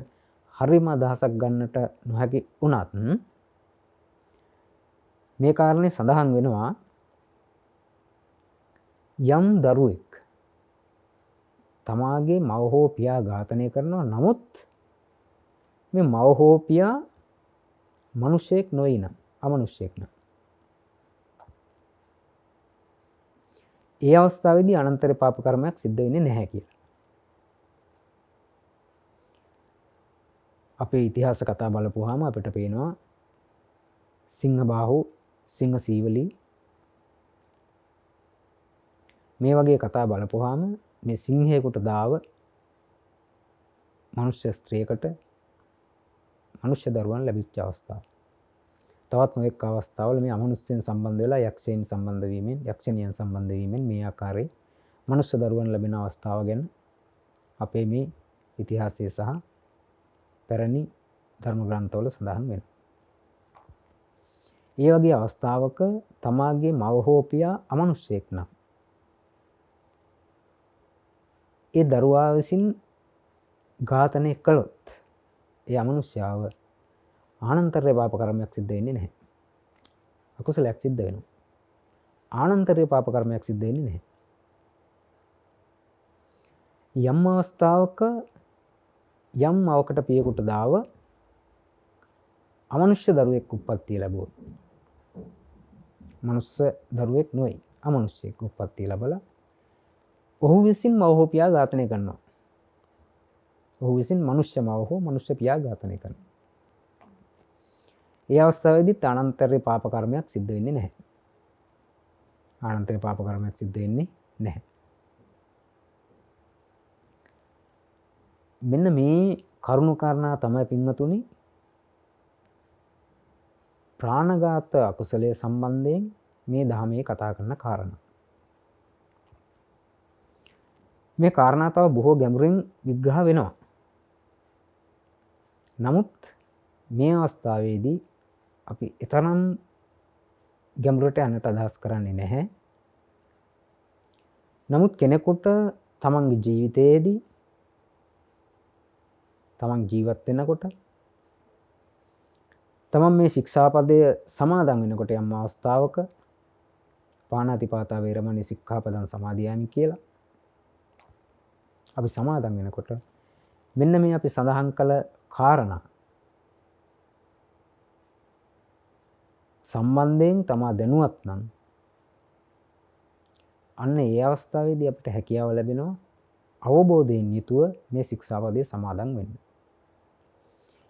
හරිම අදහසක් ගන්නට නොහැකි වුණත් මේ කාරණේ සඳහන් වෙනවා යම් දරුවෙක් තමාගේ මව හෝ පියා ඝාතනය කරනවා. නමුත් මේ මව හෝ පියා මිනිසෙක් නොයි නම් අමනුෂ්‍යෙක් නම් ඒ අවස්ථාවේදී අනන්තර පාප කර්මයක් සිද්ධ වෙන්නේ නැහැ කියලා. අපේ ඉතිහාස කතා බලපුවාම අපිට පේනවා සිංහබාහු, සිංහ සීවලී මේ වගේ කතා බලපුවාම මේ සිංහයෙකුට දාව මනුෂ්‍ය ස්ත්‍රියකට මනුෂ්‍ය දරුවන් ලැබිච්ච අවස්ථාව. තවත් නොඑක් අවස්ථාවල මේ අමනුෂ්‍යයන් සම්බන්ධ වෙලා යක්ෂයන් සම්බන්ධ වීමෙන්, යක්ෂණියන් සම්බන්ධ වීමෙන් මේ ආකාරයේ මනුෂ්‍ය දරුවන් ලැබෙන අවස්ථාව ගැන අපේ මේ ඉතිහාසයේ සහ පැරණි ධර්ම ග්‍රන්ථවල සඳහන් වෙනවා. ඒ වගේ අවස්ථාවක තමාගේ මව හෝ පියා අමනුෂ්‍යෙක් නම් ඒ දරුවා විසින් ඝාතනය කළොත් ඒ අමනුෂ්‍යාව ආනන්තරේ පාප කර්මයක් සිද්ධ වෙන්නේ නැහැ. අකුසලයක් සිද්ධ වෙනවා. ආනන්තරේ පාප කර්මයක් සිද්ධ වෙන්නේ නැහැ. යම් අවස්ථාවක යම් මවකට පියෙකුට දාව අමනුෂ්‍ය දරුවෙක් උප්පත්තිය ලැබුවොත් මනුෂ්‍ය දරුවෙක් නොයි අමනුෂ්‍යෙක් උප්පත්තිය ලැබලා ඔහු විසින් මව හෝ පියා ඝාතනය කරනවා. ඔහු විසින් මනුෂ්‍ය මව හෝ මනුෂ්‍ය පියා ඝාතනය කරනවා. ඒ අවස්ථාවේදී ආනන්තරේ පාප කර්මයක් සිද්ධ වෙන්නේ නැහැ. ආනන්තරේ පාප කර්මයක් සිද්ධ වෙන්නේ නැහැ. මෙන්න මේ කරුණු කාරණා තමයි පින්වතුනි ප්‍රාණඝාත අකුසලයේ සම්බන්ධයෙන් මේ ධර්මයේ කතා කරන කාරණා. මේ කාරණා තව බොහෝ ගැඹුරින් විග්‍රහ වෙනවා. නමුත් මේ අවස්ථාවේදී අපි එතරම් ගැඹුරට යන්නට අදහස් කරන්නේ නැහැ. නමුත් කෙනෙකුට තමන්ගේ ජීවිතයේදී තමන් ජීවත් වෙනකොට තමන් මේ ශික්ෂාපදය සමාදන් වෙනකොට යම් අවස්ථාවක පාණාතිපාතා වේරමණී සික්ඛාපදං සමාදියාමි කියලා අපි සමාදන් වෙනකොට මෙන්න මේ අපි සඳහන් කළ කාරණා සම්බන්ධයෙන් තමා දැනුවත් නම් අන්න ඒ අවස්ථාවේදී අපිට හැකියාව ලැබෙනවා අවබෝධයෙන් යුතුව මේ ශික්ෂාපදයේ සමාදන් වෙන්න.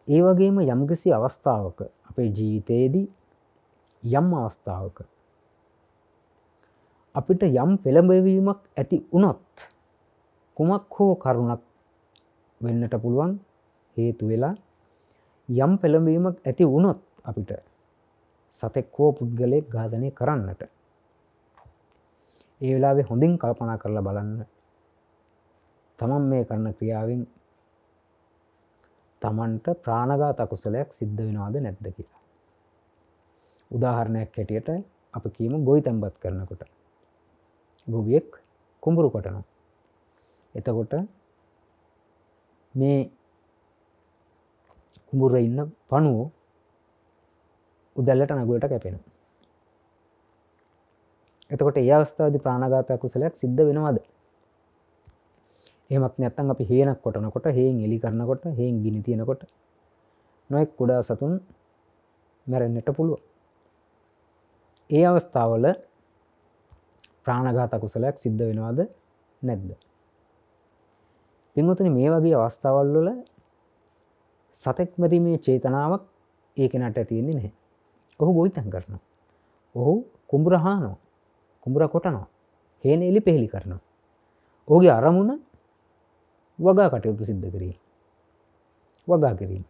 ඒ වගේම යම්කිසි අවස්ථාවක අපේ ජීවිතයේදී යම් අවස්ථාවක අපිට යම් පෙළඹවීමක් ඇති වුණොත් කුමක් හෝ කරුණක් වෙන්නට පුළුවන් හේතු වෙලා යම් පෙළඹවීමක් ඇති වුණොත් අපිට සතෙක් හෝ පුද්ගලයෙක් ඝාතනය කරන්නට ඒ වෙලාවේ හොඳින් කල්පනා කරලා බලන්න තමන් මේ කරන ක්‍රියාවෙන් තමන්ට ප්‍රාණඝාත අකුසලයක් සිද්ධ වෙනවද නැද්ද කියලා. උදාහරණයක් හැටියට අපි කියමු ගොවිතැන්පත් කරනකොට ගොවියෙක් කුඹුරු කොටනවා. එතකොට මේ කුඹුරේ ඉන්න පණුව උදැල්ලට නගුලට කැපෙනවා. එතකොට ඒ අවස්ථාවේදී ප්‍රාණඝාත අකුසලයක් සිද්ධ වෙනවද? එහෙමත් නැත්නම් අපි හේනක් කොටනකොට, හේන් එලි කරනකොට, හේන් ගිනි තියනකොට නොඑක් කුඩා සතුන් මැරෙන්නට පුළුවන්. ඒ අවස්ථාවල ප්‍රාණඝාත අකුසලයක් සිද්ධ වෙනවද නැද්ද? පින්වතුනි මේ වගේ අවස්ථාවල් වල සතෙක් මරීමේ චේතනාවක් ඒ කෙනාට තියෙන්නේ නැහැ. ඔහු ගොවිතැන් කරනවා. ඔහු කුඹුර හානවා. කුඹුර කොටනවා. හේන එලි පෙහෙලි කරනවා. ඔහුගේ අරමුණ වගා කටයුතු සිද්ධ කිරීම. වගා කිරීම.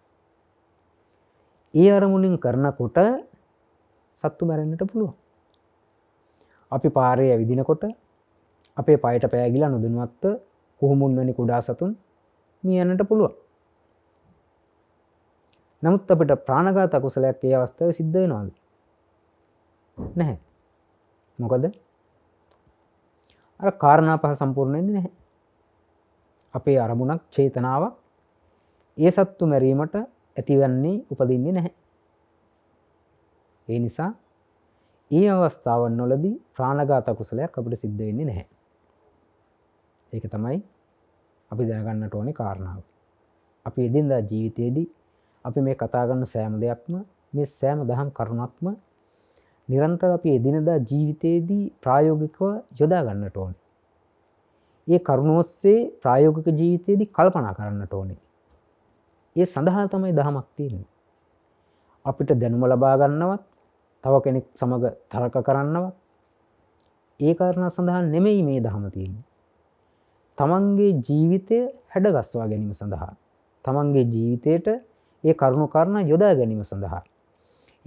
ඒ අරමුණින් කරනකොට සත්තු මැරෙන්නට පුළුවන්. අපි පාරේ ඇවිදිනකොට අපේ පයට පෑගිලා නොදැනුවත්ව කුහුමුන් වැනි කුඩා සතුන් මිය යන්නට පුළුවන්. නමුත් අපිට ප්‍රාණඝාත අකුසලයක් ඒ අවස්ථාවේ සිද්ධ වෙනවද? නැහැ. මොකද? අර කාරණා පහ සම්පූර්ණ වෙන්නේ නැහැ. අපේ අරමුණක් චේතනාවක් ඒ සත්තු මැරීමට ඇතිවන්නේ උපදින්නේ නැහැ. ඒ නිසා ඒ අවස්ථාවන් වලදී ප්‍රාණඝාත අකුසලයක් අපිට සිද්ධ වෙන්නේ නැහැ. ඒක තමයි අපි දැනගන්නට ඕනේ කාරණාව. අපි එදිනදා ජීවිතයේදී අපි මේ කතා කරන සෑම දෙයක්ම මේ සෑම දහම් කරුණක්ම නිරන්තර අපි එදිනදා ජීවිතයේදී ප්‍රායෝගිකව යොදා ගන්නට ඕනේ. ඒ කරුණ ඔස්සේ ප්‍රායෝගික ජීවිතයේදී කල්පනා කරන්නට ඕනේ. ඒ සඳහා තමයි දහමක් තියෙන්නේ. අපිට දැනුම ලබා ගන්නවත්, තව කෙනෙක් සමග තර්ක කරන්නවත් ඒ කාරණා සඳහා නෙමෙයි මේ දහම තියෙන්නේ. තමන්ගේ ජීවිතය හැඩගස්වා ගැනීම සඳහා, තමන්ගේ ජීවිතයට ඒ කරුණු කාරණා යොදා ගැනීම සඳහා,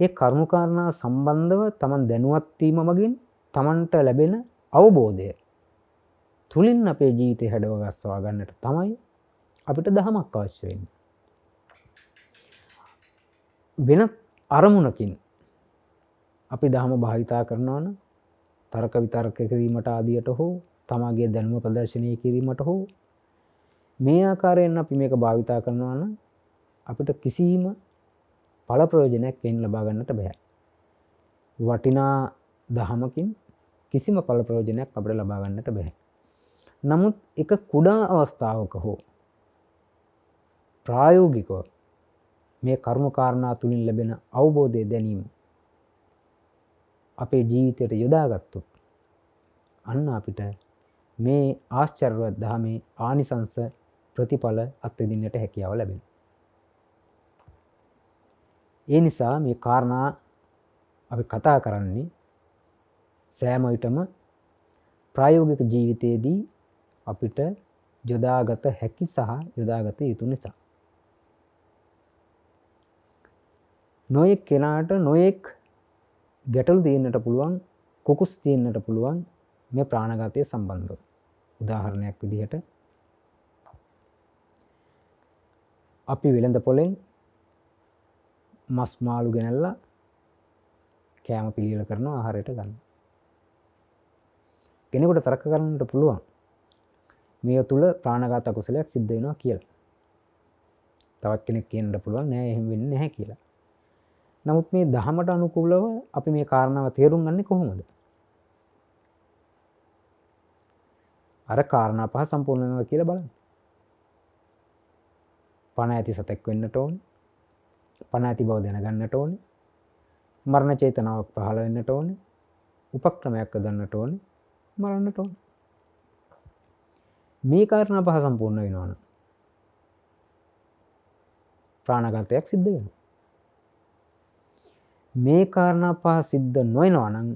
ඒ කරුණු කාරණා සම්බන්ධව තමන් දැනුවත් වීම මගින් තමන්ට ලැබෙන අවබෝධය තුලින් අපේ ජීවිතය හැඩගස්වා ගන්නට තමයි අපිට දහමක් අවශ්‍ය වෙන්නේ. වෙන අරමුණකින් අපි දහම භාවිතා කරනවා නම් තර්ක විතර්ක කිරීමට ආදියට හෝ තමාගේ දැනුම ප්‍රදර්ශනය කිරීමට හෝ මේ ආකාරයෙන් අපි මේක භාවිතා කරනවා නම් අපිට කිසිම ඵල ප්‍රයෝජනයක් එන්න ලබා ගන්නට බෑ. වටිනා දහමකින් කිසිම ඵල ප්‍රයෝජනයක් අපිට ලබා ගන්නට බෑ. නමුත් එක කුඩා අවස්ථාවක හෝ ප්‍රායෝගිකව මේ කරුණු කාරණා තුලින් ලැබෙන අවබෝධය දැනීම අපේ ජීවිතයට යොදාගත්තොත් අන්න අපිට මේ ආශ්චර්යවත් ධර්මයේ ආනිසංස ප්‍රතිඵල අත්විඳින්නට හැකියාව ලැබෙනවා. ඒ නිසා මේ කාරණා අපි කතා කරන්නේ සෑම විටම ප්‍රායෝගික ජීවිතයේදී අපිට යොදාගත හැකි සහ යොදාගත යුතු නිසා. නොයෙක් කෙනාට නොයෙක් ගැටලු තියෙන්නට පුළුවන්, කුකුස් තියෙන්නට පුළුවන් මේ ප්‍රාණඝාතය සම්බන්ධව. උදාහරණයක් විදිහට අපි වෙළඳ පොලෙන් මස් මාළු ගෙනල්ලා කෑම පිළියෙල කරන ආහාරයට ගන්න. කෙනෙකුට තර්ක කරන්නට පුළුවන් මේ තුල ප්‍රාණඝාත අකුසලයක් සිද්ධ වෙනවා කියලා. තවත් කෙනෙක් කියන්නට පුළුවන් නෑ එහෙම වෙන්නේ නැහැ කියලා. නමුත් මේ දහමට අනුකූලව අපි මේ කාරණාව තේරුම් ගන්නේ කොහොමද? අර කාරණා පහ සම්පූර්ණ වෙනවා කියලා බලන්න. පණ ඇති සතෙක් වෙන්නට ඕනේ. පණ ඇති බව දැනගන්නට ඕනේ. මරණ චේතනාවක් පහළ වෙන්නට ඕනේ. උපක්‍රමයක් යොදන්නට ඕනේ. මරන්නට ඕනේ. මේ කාරණා පහ සම්පූර්ණ වෙනවා නම් ප්‍රාණඝාතයක් සිද්ධ වෙනවා. මේ කාරණා පහ සිද්ධ නොවෙනවා නම්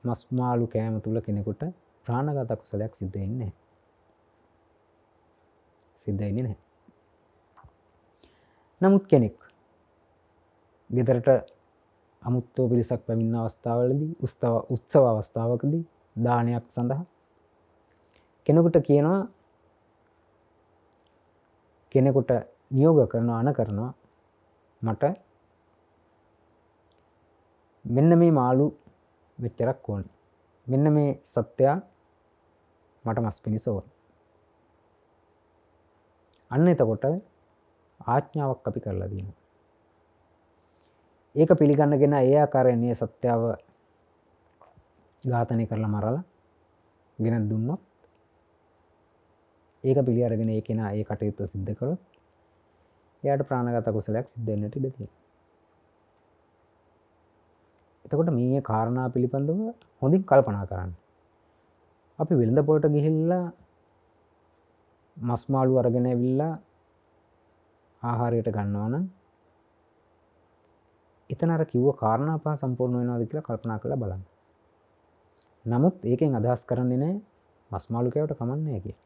මස් මාළු කෑම තුල කෙනෙකුට ප්‍රාණඝාත කුසලයක් සිද්ධ වෙන්නේ නැහැ. සිද්ධ වෙන්නේ නැහැ. නමුත් කෙනෙක් ගෙදරට අමුත්තෝ පිරිසක් පැමිණෙන අවස්ථාවවලදී උත්සව අවස්ථාවකදී දානයක් සඳහා කෙනෙකුට කියනවා කෙනෙකුට නියෝග කරනවා අන කරනවා මට මෙන්න මේ මාළු මෙච්චරක් ඕන. මෙන්න මේ සත්‍යය මට මස් පිණිස ඕන. අන්න එතකොට ආඥාවක් අපි කරලා දෙනවා. ඒක පිළිගන්නගෙන ඒ ආකාරයෙන් මේ සත්‍යව ඝාතනය කරලා මරලා ගෙන දුන්නොත් ඒක පිළි අරගෙන ඒ කෙනා ඒ කටයුත්ත සිද්ධ කළොත් එයාට ප්‍රාණඝාත කුසලයක් සිද්ධ වෙන්නට ඉඩ තියෙනවා. එතකොට මේ කාරණා පිළිබඳව හොඳින් කල්පනා කරන්න. අපි වෙළඳ පොළට ගිහිල්ලා මස් මාළු අරගෙන ඇවිල්ලා ආහාරයට ගන්නවා නම් එතන අර කිව්ව කාරණා පහ සම්පූර්ණ වෙනවද කියලා කල්පනා කරලා බලන්න. නමුත් ඒකෙන් අදහස් කරන්නේ නැහැ මස් මාළු කෑවට කමක් නැහැ කියලා.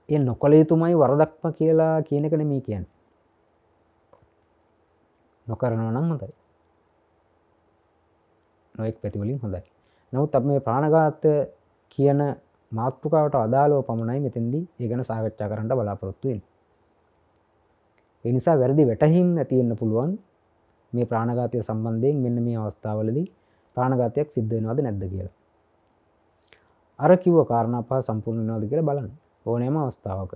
ඒ නොකල යුතුමයි වරදක්ම කියලා කියන එක නෙමෙයි කියන්නේ. නොකරනවා නම් හොඳයි. නොඑක් පැති වලින් හොඳයි. නමුත් අපි මේ ප්‍රාණඝාත කියන මාතෘකාවට අදාළව පමණයි මෙතෙන්දී ඒ ගැන සාකච්ඡා කරන්න බලාපොරොත්තු වෙන්නේ. ඒ නිසා වැරදි වැටහීම් ඇති වෙන්න පුළුවන් මේ ප්‍රාණඝාතය සම්බන්ධයෙන් මෙන්න මේ අවස්ථාවවලදී ප්‍රාණඝාතයක් සිද්ධ වෙනවද නැද්ද කියලා. අර කිව්ව කාරණා පහ සම්පූර්ණ වෙනවද කියලා බලන්න. ඕනෑම අවස්ථාවක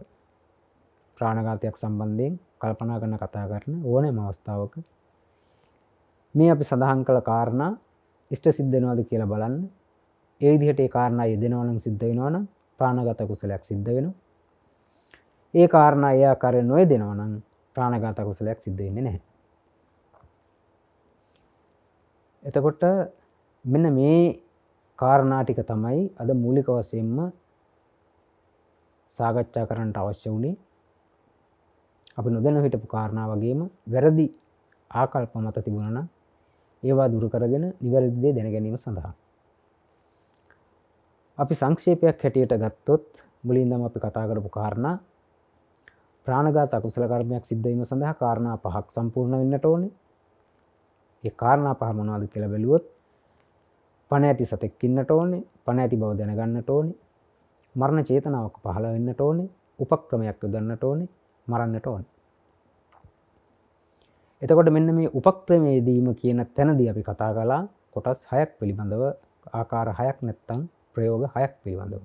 ප්‍රාණඝාතයක් සම්බන්ධයෙන් කල්පනා කරන කතා කරන ඕනෑම අවස්ථාවක මේ අපි සඳහන් කළ කාරණා ඉෂ්ට සිද්ධ වෙනවද කියලා බලන්න. ඒ විදිහට ඒ කාරණා යෙදෙනවා නම් සිද්ධ වෙනවා නම් ප්‍රාණඝාත කුසලයක් සිද්ධ වෙනවා. ඒ කාරණා ඒ ආකාරයෙන් නොයෙදෙනවා නම් ප්‍රාණඝාත කුසලයක් සිද්ධ වෙන්නේ නැහැ. එතකොට මෙන්න මේ කාරණා ටික තමයි අද මූලික වශයෙන්ම සාකච්ඡා කරන්නට අවශ්‍ය වුණේ. අපි නොදැන හිටපු කාරණා වගේම වැරදි ආකල්ප මත තිබුණා නම් ඒවා දුරු කරගෙන නිවැරදි දේ දැන ගැනීම සඳහා. අපි සංක්ෂේපයක් හැටියට ගත්තොත් මුලින්දම අපි කතා කරපු කාරණා ප්‍රාණඝාත අකුසල කර්මයක් සිද්ධ වීම සඳහා කාරණා පහක් සම්පූර්ණ වෙන්නට ඕනේ. ඒ කාරණා පහ මොනවද කියලා බැලුවොත් පණ ඇති සතෙක් ඉන්නට ඕනේ, පණ ඇති බව දැනගන්නට ඕනේ, මරණ චේතනාවක් පහළ වෙන්නට ඕනේ, උපක්‍රමයක් යොදන්නට ඕනේ, මරන්නට ඕනේ. එතකොට මෙන්න මේ උපක්‍රමයේදීම කියන තැනදී අපි කතා කළා කොටස් 6ක් පිළිබඳව, ආකාර 6ක් නැත්තම් ප්‍රයෝග 6ක් පිළිබඳව.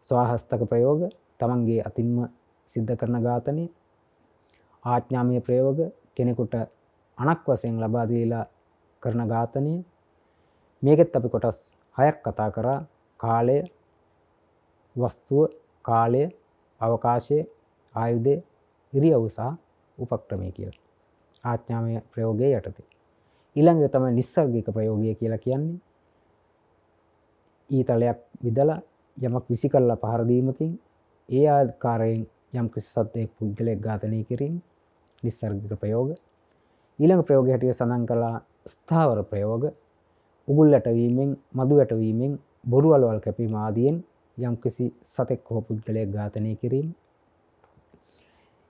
ස්වහස්තක ප්‍රයෝග, තමන්ගේ අතින්ම සිද්ධ කරන ඝාතනය, ආඥාමය ප්‍රයෝග, කෙනෙකුට අණක් වශයෙන් ලබා දීලා කරන ඝාතනය. මේකෙත් අපි කොටස් 6ක් කතා කරා. කාලය, වස්තුව, කාලය, අවකාශය, ආයුධය, ඉරියව් සහ උපක්‍රමය කියලා. ආඥාමය ප්‍රයෝගයේ යටතේ. ඊළඟ තමයි නිස්සර්ගික ප්‍රයෝගය කියලා කියන්නේ. ඊතලයක් විදලා යමක් විසි කරලා පහර දීමකින් ඒ ආකාරයෙන් යම් කිසි සත්වයක පුද්ගලයෙක් ඝාතනය කිරීම නිස්සර්ගික ප්‍රයෝග. ඊළඟ ප්‍රයෝගය හැටියට සඳහන් කළා ස්ථාවර ප්‍රයෝග. උගුල් ඇටවීමෙන්, මදු ඇටවීමෙන්, බොරු වලවල් කැපීම ආදියෙන් යම් කිසි සතෙක් හෝ පුද්ගලයෙක් ඝාතනය කිරීම.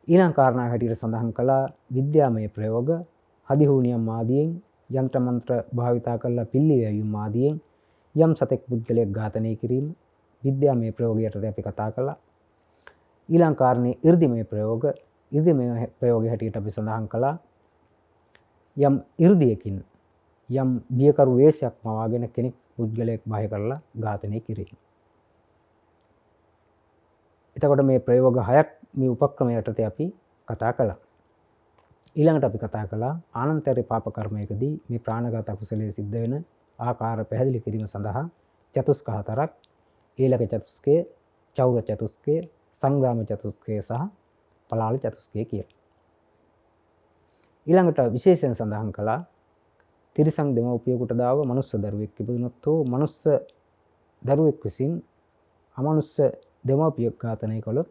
ඊළඟ කාරණා හැටියට සඳහන් කළා විද්‍යාමය ප්‍රයෝග. හදිහූනියම් ආදියෙන්, යන්ත්‍ර මන්ත්‍ර භාවිතා කරලා පිල්ලි වැයීම ආදියෙන් යම් සතෙක් පුද්ගලයෙක් ඝාතනය කිරීම විද්‍යාමය ප්‍රයෝගයට අපි කතා කළා. ඊළඟ කාරණේ 이르දිමය ප්‍රයෝග. 이르දිමය ප්‍රයෝගය හැටියට අපි සඳහන් කළා යම් 이르දියකින් යම් බියකරු වේශයක් මවාගෙන කෙනෙක් පුද්ගලයෙක් බාහිර කරලා ඝාතනය කිරීම. එතකොට මේ ප්‍රයෝග 6ක් මේ උපක්‍රම යටතේ අපි කතා කළා. ඊළඟට අපි කතා කළා ආනන්තර පාප කර්මයකදී මේ ප්‍රාණඝාත අකුසලයේ සිද්ධ වෙන ආකාර පැහැදිලි කිරීම සඳහා චතුස්ක 4ක්, ඊළඟ චතුස්කය, චෞර චතුස්කය, සංග්‍රාම චතුස්කය සහ පලාල චතුස්කය කියලා. ඊළඟට විශේෂයෙන් සඳහන් කළා තිරිසන් දෙමව්පියෙකුට දාව මනුස්ස දරුවෙක් ඉපදුනොත් හෝ මනුස්ස දරුවෙක් විසින් අමනුස්ස දෙමව්පියෙක් ඝාතනය කළොත්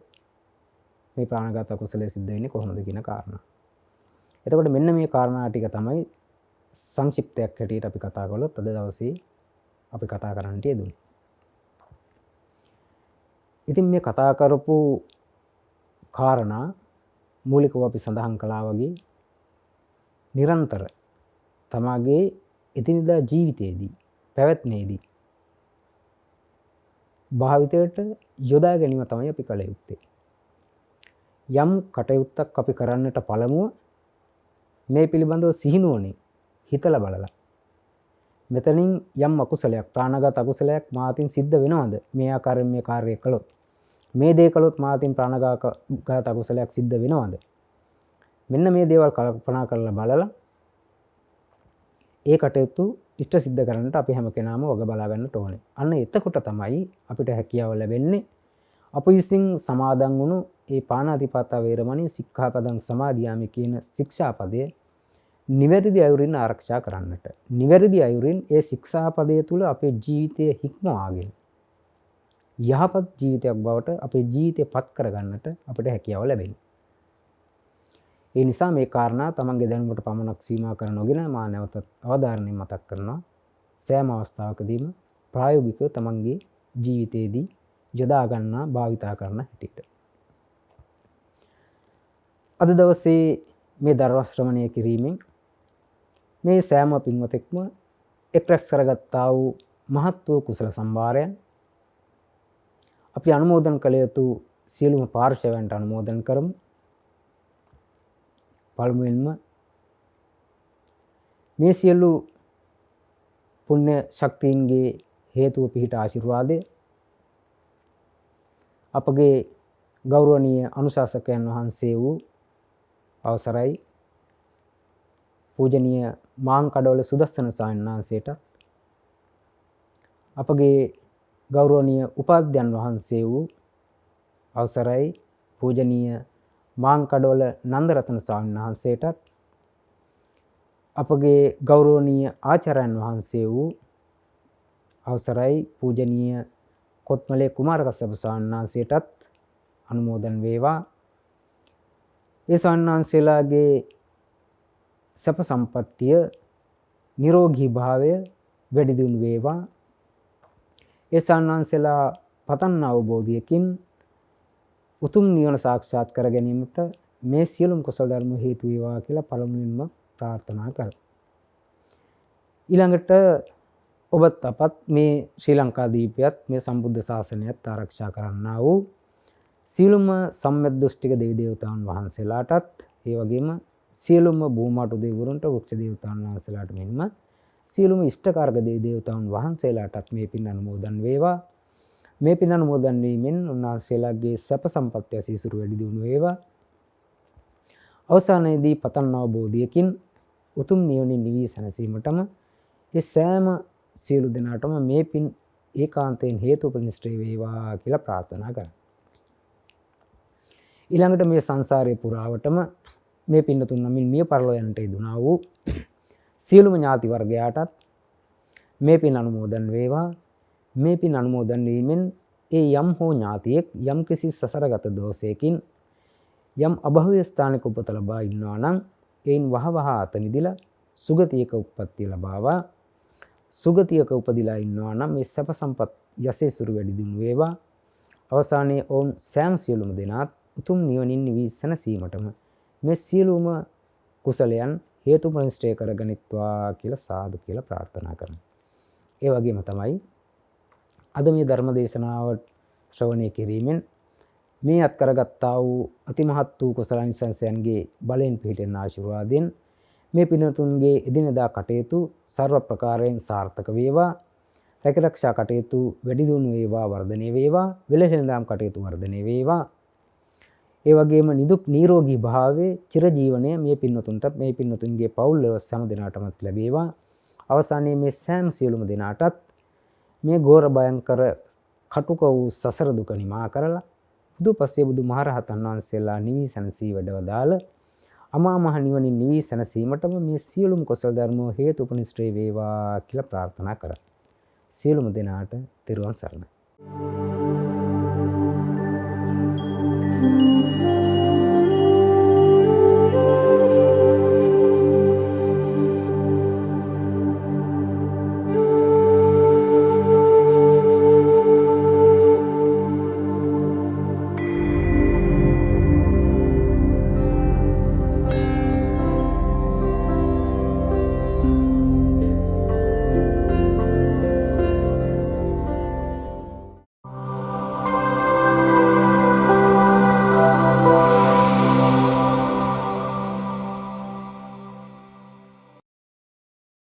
මේ ප්‍රාණඝාත අකුසලයේ සිද්ධ වෙන්නේ කොහොමද කියන කාරණා. එතකොට මෙන්න මේ කාරණා ටික තමයි සංක්ෂිප්තයක් හැටියට අපි කතා කළොත් අද දවසේ අපි කතා කරන්නට යෙදුනේ. ඉතින් මේ කතා කරපු කාරණා මූලිකව අපි සඳහන් කළා වගේ නිරන්තර තමාගේ එදිනෙදා ජීවිතයේදී පැවැත්මේදී භාවිතයට යොදා ගැනීම තමයි අපි කළ යුත්තේ. යම් කටයුත්තක් අපි කරන්නට පළමුව මේ පිළිබඳව සිහිනුවණින් හිතලා බලලා මෙතනින් යම් අකුසලයක් ප්‍රාණඝාත අකුසලයක් මාතින් සිද්ධ වෙනවද මේ ආකාරයෙන් මේ කාර්යය කළොත් මේ දේ කළොත් මාතින් ප්‍රාණඝාත අකුසලයක් සිද්ධ වෙනවද මෙන්න මේ දේවල් කල්පනා කරලා බලලා ඒ කටයුතු ඉෂ්ට සිද්ධ කරන්නට අපි හැම කෙනාම වග බලා ගන්නට ඕනේ. අන්න එතකොට තමයි අපිට හැකියාව ලැබෙන්නේ අප විසින් සමාදන් වුණු ඒ පාණාතිපාතා වේරමණී සික්ඛාපදං සමාදියාමි කියන ශික්ෂාපදය නිවැරදි අයුරින් ආරක්ෂා කරන්නට. නිවැරදි අයුරින් ඒ ශික්ෂාපදය තුල අපේ ජීවිතය හික්මවාගෙන යහපත් ජීවිතයක් බවට අපේ ජීවිතය පත් කරගන්නට අපිට හැකියාව ලැබෙනවා. ඒ නිසා මේ කාරණා තමන්ගේ දැනුමට පමණක් සීමා කර නොගෙන මා නැවතත් අවධාරණයෙන් මතක් කරනවා. සෑම අවස්ථාවකදීම ප්‍රායෝගිකව තමන්ගේ ජීවිතයේදී යොදා ගන්නා භාවිතා කරන හැටියට. අද දවසේ මේ ධර්ම ශ්‍රවණය කිරීමෙන් මේ සෑම පින්වතෙක්ම එක්රැස් කරගත්තා වූ මහත් වූ කුසල සම්භාරයන් අපි අනුමෝදන් කළ යුතු සියලුම පාර්ශවයන්ට අනුමෝදන් කරමු. පළමුවෙන්ම මේ සියලු පුණ්‍ය ශක්තියින්ගේ හේතුව පිහිට ආශිර්වාදය අපගේ ගෞරවනීය අනුශාසකයන් වහන්සේ වූ අවසරයි පූජනීය මාංකඩවල සුදස්සන ස්වාමීන් වහන්සේට, අපගේ ගෞරවනීය උපාධ්‍යයන් වහන්සේ වූ අවසරයි පූජනීය මාංකඩවල නන්දරතන ස්වාමීන් වහන්සේටත්, අපගේ ගෞරවනීය ආචාර්යයන් වහන්සේ වූ අවසරයි පූජනීය කොත්මලේ කුමාරකස්සප ස්වාමීන් වහන්සේටත් අනුමෝදන් වේවා. ඒ ස්වාමීන් වහන්සේලාගේ සැප සම්පත්තිය නිරෝගී භාවය වැඩි දියුණු වේවා. ඒ ස්වාමීන් වහන්සේලා පතන් අවබෝධයකින් උතුම් නිවන සාක්ෂාත් කර ගැනීමට මේ සියලුම කුසල ධර්ම හේතු වේවා කියලා පළමුවෙන්ම ප්‍රාර්ථනා කරමු. ඊළඟට ඔබත් අපත් මේ ශ්‍රී ලංකා දීපයත් මේ සම්බුද්ධ ශාසනයත් ආරක්ෂා කරන්නා වූ සියලුම සම්‍යක් දෘෂ්ටික දෙවි දේවතාවුන් වහන්සේලාටත්, ඒ වගේම සියලුම භූමාටු දෙවිවරුන්ට, වෘක්ෂ දේවතාවුන් වහන්සේලාට මෙන්ම සියලුම ඉෂ්ඨකාරක දෙවි දේවතාවුන් වහන්සේලාටත් මේ පින් අනුමෝදන් වේවා. මේ පින් අනුමෝදන් වීමෙන් උන්වහන්සේලාගේ සැප සම්පත් ඇසීසුරු වැඩි දියුණු වේවා. අවසානයේදී පතන් අවබෝධයකින් උතුම් නිවනින් නිවී සැනසීමටම ඒ සෑම සියලු දෙනාටම මේ පින් ඒකාන්තයෙන් හේතු උපනිශ්‍රේ වේවා කියලා ප්‍රාර්ථනා කරමු. ඊළඟට මේ සංසාරයේ පුරාවටම මේ පින්නතුන් නමින් මිය පරලොවන්ට යෙදුනා වූ සියලුම ඥාති වර්ගයාටත් මේ පින් අනුමෝදන් වේවා. මේ පින් අනුමෝදන් වීමෙන් ඒ යම් හෝ ඥාතියෙක් යම් කිසි සසරගත දෝෂයකින් යම් අභව්‍ය ස්ථානයක උපත ලබා ඉන්නවා නම් එයින් වහවහ අත මිදලා සුගතියක උප්පත්තිය ලබාවා. සුගතියක උපදිලා ඉන්නවා නම් මේ සැප සම්පත් යසෙසුරු වැඩි දියුණු වේවා. අවසානයේ ඔවුන් සෑම සියලුම දෙනාත් උතුම් නිවනින් නිවී සැනසීමටම මේ සියලුම කුසලයන් හේතුපනිෂ්ඨය කරගනිත්වා කියලා සාදු කියලා ප්‍රාර්ථනා කරමු. ඒ වගේම තමයි අද මේ ධර්ම දේශනාව ශ්‍රවණය කිරීමෙන් මේ අත් කරගත්තා වූ අතිමහත් වූ කුසලානිසංසයන්ගේ බලෙන් පිහිටෙන ආශිර්වාදයෙන් මේ පින්වතුන්ගේ එදිනෙදා කටයුතු සර්ව ප්‍රකාරයෙන් සාර්ථක වේවා. රැකරක්ෂා කටයුතු වැඩි දියුණු වේවා, වර්ධනය වේවා. වෙළෙහෙළඳාම් කටයුතු වර්ධනය වේවා. ඒ වගේම නිදුක් නිරෝගී භාවයේ චිරජීවනය මේ පින්වතුන්ටත් මේ පින්වතුන්ගේ පවුල් සෑම දෙනාටමත් ලැබේවා. අවසානයේ මේ සෑම සියලුම දෙනාටත් මේ ඝෝර භයංකර කටුක වූ සසර දුක නිමා කරලා බුදුපසේ බුදු මහරහතන් වහන්සේලා නිවී සැනසී වැඩවදාළ අමා මහ නිවනින් නිවී සැනසීමටම මේ සියලුම කුසල ධර්ම හේතු උපනිශ්‍රේ වේවා කියලා ප්‍රාර්ථනා කරා. සියලුම දෙනාට තෙරුවන් සරණයි.